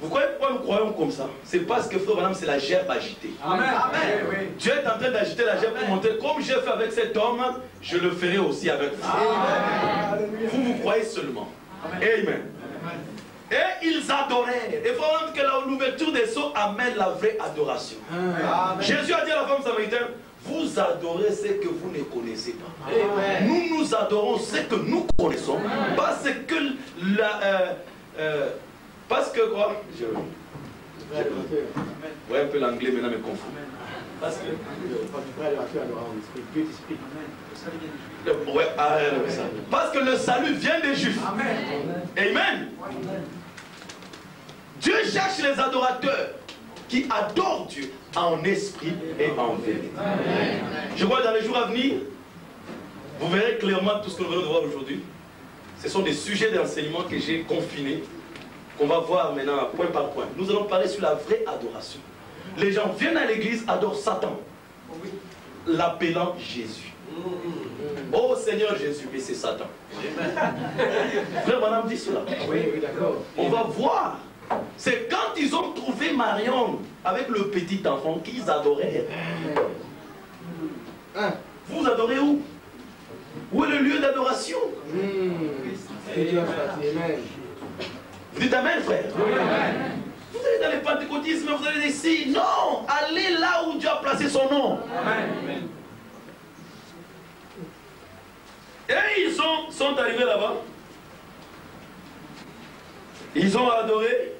Vous croyez pourquoi nous croyons comme ça, c'est parce que frère Branham, c'est la gerbe agitée. Amen. Amen. Dieu est en train d'agiter la gerbe pour montrer, comme j'ai fait avec cet homme, je le ferai aussi avec vous. Vous, vous croyez seulement. Amen. Et ils adoraient. Et vraiment que l'ouverture des sceaux amène la vraie adoration. Amen. Jésus a dit à la femme samaritaine, vous adorez ce que vous ne connaissez pas. Amen. Nous adorons ce que nous connaissons. Parce que parce que quoi? Ouais, un peu l'anglais maintenant me confond. Parce que ouais, parce que le salut vient des Juifs. Amen. Amen. Dieu cherche les adorateurs qui adorent Dieu en esprit et en vérité. Je vois dans les jours à venir, vous verrez clairement tout ce que nous venons de voir aujourd'hui. Ce sont des sujets d'enseignement que j'ai confinés, qu'on va voir maintenant point par point. Nous allons parler sur la vraie adoration. Les gens viennent à l'église, adorent Satan, l'appelant Jésus. Oh Seigneur Jésus, mais c'est Satan. Frère Madame dit cela. Oui, d'accord. On va voir. C'est quand ils ont trouvé Marion avec le petit enfant qu'ils adoraient. Vous adorez où? Où est le lieu d'adoration? Vous dites Amen, frère? Amen. Vous allez dans les pentecôtismes, vous allez ici. Non, allez là où Dieu a placé son nom. Amen. Et ils sont arrivés là-bas. Ils ont adoré.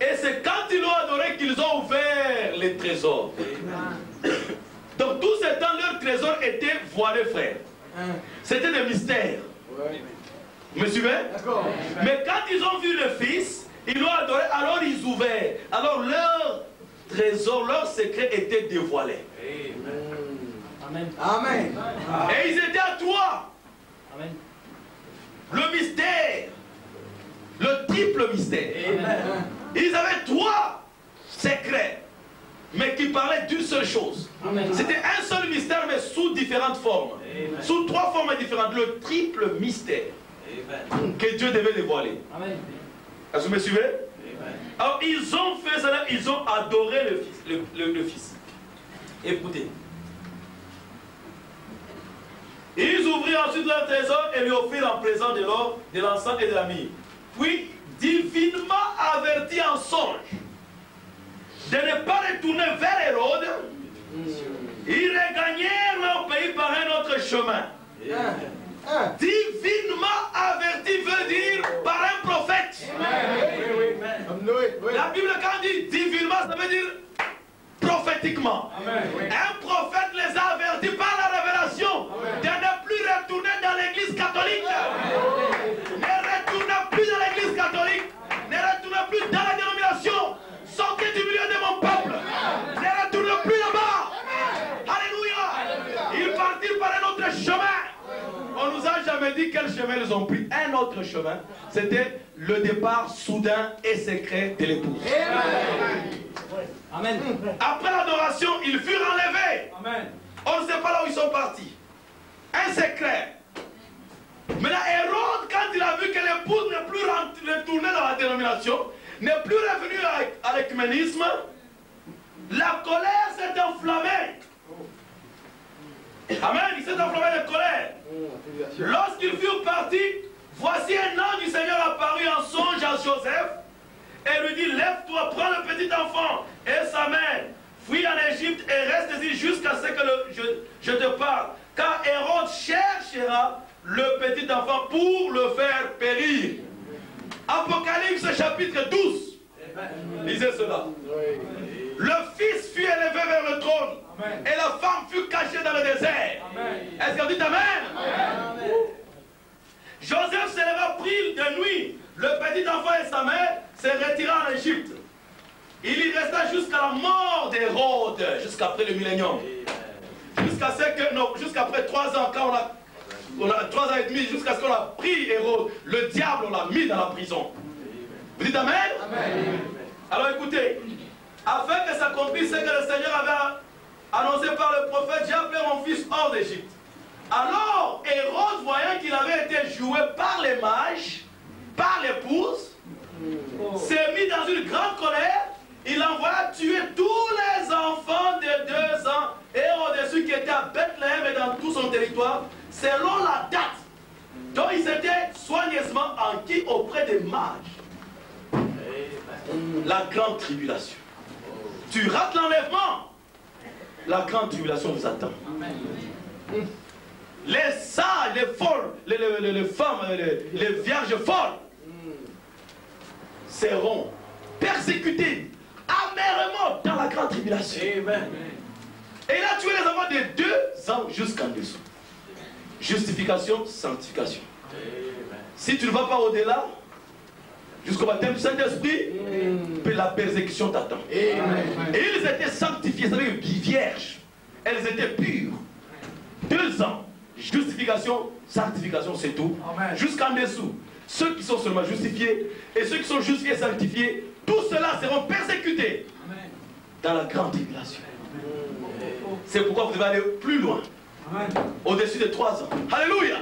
Et c'est quand ils ont adoré qu'ils ont ouvert les trésors. Donc tout ce temps, leurs trésors étaient voilés, frère. C'était des mystères. Vous me suivez? Mais quand ils ont vu le Fils, ils l'ont adoré, alors ils ouvraient. Alors leur trésor, leur secret était dévoilé. Amen. Amen. Et ils étaient à toi. Amen. Le mystère. Le triple mystère. Amen. Ils avaient trois secrets, mais qui parlaient d'une seule chose. C'était un seul mystère, mais sous différentes formes. Amen. Sous trois formes différentes. Le triple mystère. Amen. Que Dieu devait dévoiler. Amen. Est-ce que vous me suivez? Amen. Alors ils ont fait cela, ils ont adoré le Fils. Le Fils. Écoutez. Ils ouvrirent ensuite leur trésor et lui offrirent en présent de l'or, de l'encens et de la myrrhe. Puis, divinement avertis en songe de ne pas retourner vers Hérode, ils regagnèrent leur pays par un autre chemin. Divinement averti veut dire par un prophète. La Bible, quand dit divinement, ça veut dire prophétiquement. Un prophète les a avertis par la révélation de ne plus retourner dans l'église catholique. Ne retournez plus dans l'église catholique. Ne retournez plus dans la dénomination. Sortez du milieu de mon peuple. Ne retournez plus là-bas. Alléluia. Ils partirent par un autre chemin. On nous a jamais dit quel chemin ils ont pris. Un autre chemin. C'était le départ soudain et secret de l'épouse. Amen. Après l'adoration, ils furent enlevés. Amen. On ne sait pas là où ils sont partis. Un secret. Maintenant, Hérode, quand il a vu que l'épouse n'est plus retournée dans la dénomination, n'est plus revenue à l'écuménisme, la colère s'est enflammée. Amen. Il s'est enflammé de colère. Lorsqu'ils furent partis, voici un ange du Seigneur apparu en songe à Joseph et lui dit, lève-toi, prends le petit enfant et sa mère, fuis en Égypte et reste ici jusqu'à ce que je te parle. Car Hérode cherchera le petit enfant pour le faire périr. Apocalypse chapitre 12. Lisez cela. Le Fils fut élevé vers le trône. Amen. Et la femme fut cachée dans le désert. Est-ce qu'on dit Amen? Amen. Joseph s'est pris de nuit. Le petit enfant et sa mère se retira en Égypte. Il y resta jusqu'à la mort d'Hérode, jusqu'après le millénium. Jusqu'à ce que, non, jusqu'après 3 ans, quand on a 3 ans et demi, jusqu'à ce qu'on a pris Hérode, le diable, on l'a mis dans la prison. Vous dites Amen? Amen. Alors écoutez, afin que s'accomplisse ce que le Seigneur avait annoncé par le prophète, j'ai appelé mon fils hors d'Égypte. Alors Hérode, voyant qu'il avait été joué par les mages, par l'épouse, s'est mis dans une grande colère, il envoya tuer tous les enfants de 2 ans et au-dessus qui étaient à Bethléem et dans tout son territoire, selon la date dont ils étaient soigneusement enquis auprès des mages. La grande tribulation. Tu rates l'enlèvement, la grande tribulation vous attend. Les sages, les folles, les femmes, les vierges folles seront persécutées amèrement dans la grande tribulation. Amen. Et il a tué les enfants de 2 ans jusqu'en dessous. Justification, sanctification. Amen. Si tu ne vas pas au-delà, jusqu'au baptême du Saint-Esprit, la persécution t'attend. Et ils étaient sanctifiés, c'est-à-dire vierges. Elles étaient pures. 2 ans. Justification, sanctification, c'est tout. Jusqu'en dessous. Ceux qui sont seulement justifiés et ceux qui sont justifiés et sanctifiés, tous ceux-là seront persécutés. Amen. Dans la grande tribulation. C'est pourquoi vous devez aller plus loin. Au-dessus de 3 ans. Alléluia.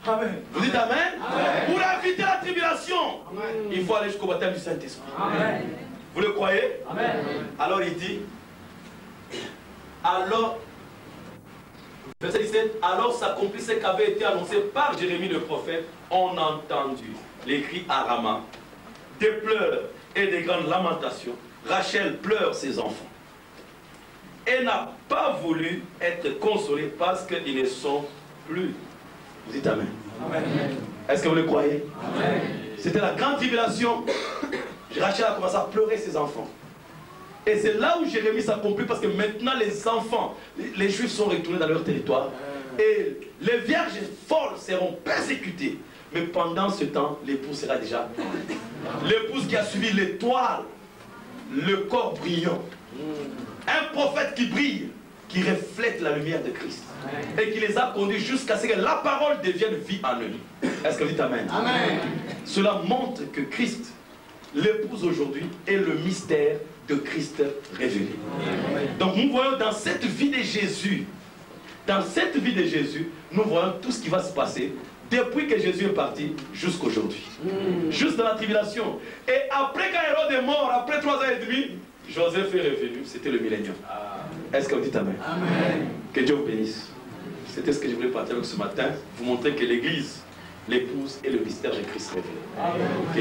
Amen. Vous dites Amen. Amen. Pour éviter la tribulation, Amen, il faut aller jusqu'au baptême du Saint-Esprit. Vous le croyez? Amen. Alors il dit, alors, verset 17, alors s'accomplit ce qui avait été annoncé par Jérémie le prophète. On a entendu les cris à Rama, des pleurs et des grandes lamentations. Rachel pleure ses enfants. Elle n'a pas voulu être consolée parce qu'ils ne sont plus. Vous dites Amen. Amen. Est-ce que vous le croyez? C'était la grande tribulation. Rachel a commencé à pleurer ses enfants. Et c'est là où Jérémie s'accomplit parce que maintenant les enfants, les Juifs sont retournés dans leur territoire. Et les vierges folles seront persécutées. Mais pendant ce temps, l'épouse sera déjà... L'épouse qui a suivi l'étoile, le corps brillant. Un prophète qui brille, qui reflète la lumière de Christ. Et qui les a conduits jusqu'à ce que la parole devienne vie en eux. Est-ce que vous dites Amen? Amen. Cela montre que Christ, l'épouse aujourd'hui, est le mystère de Christ révélé. Donc nous voyons dans cette vie de Jésus, nous voyons tout ce qui va se passer depuis que Jésus est parti jusqu'aujourd'hui. Juste dans la tribulation. Et après quand Hérode est mort, après 3 ans et demi, Joseph est revenu, c'était le millénium. Est-ce que vous dites Amen? Amen. Que Dieu vous bénisse. C'était ce que je voulais partager avec ce matin. Vous montrer que l'Église, l'épouse, est le mystère de Christ révélé. Que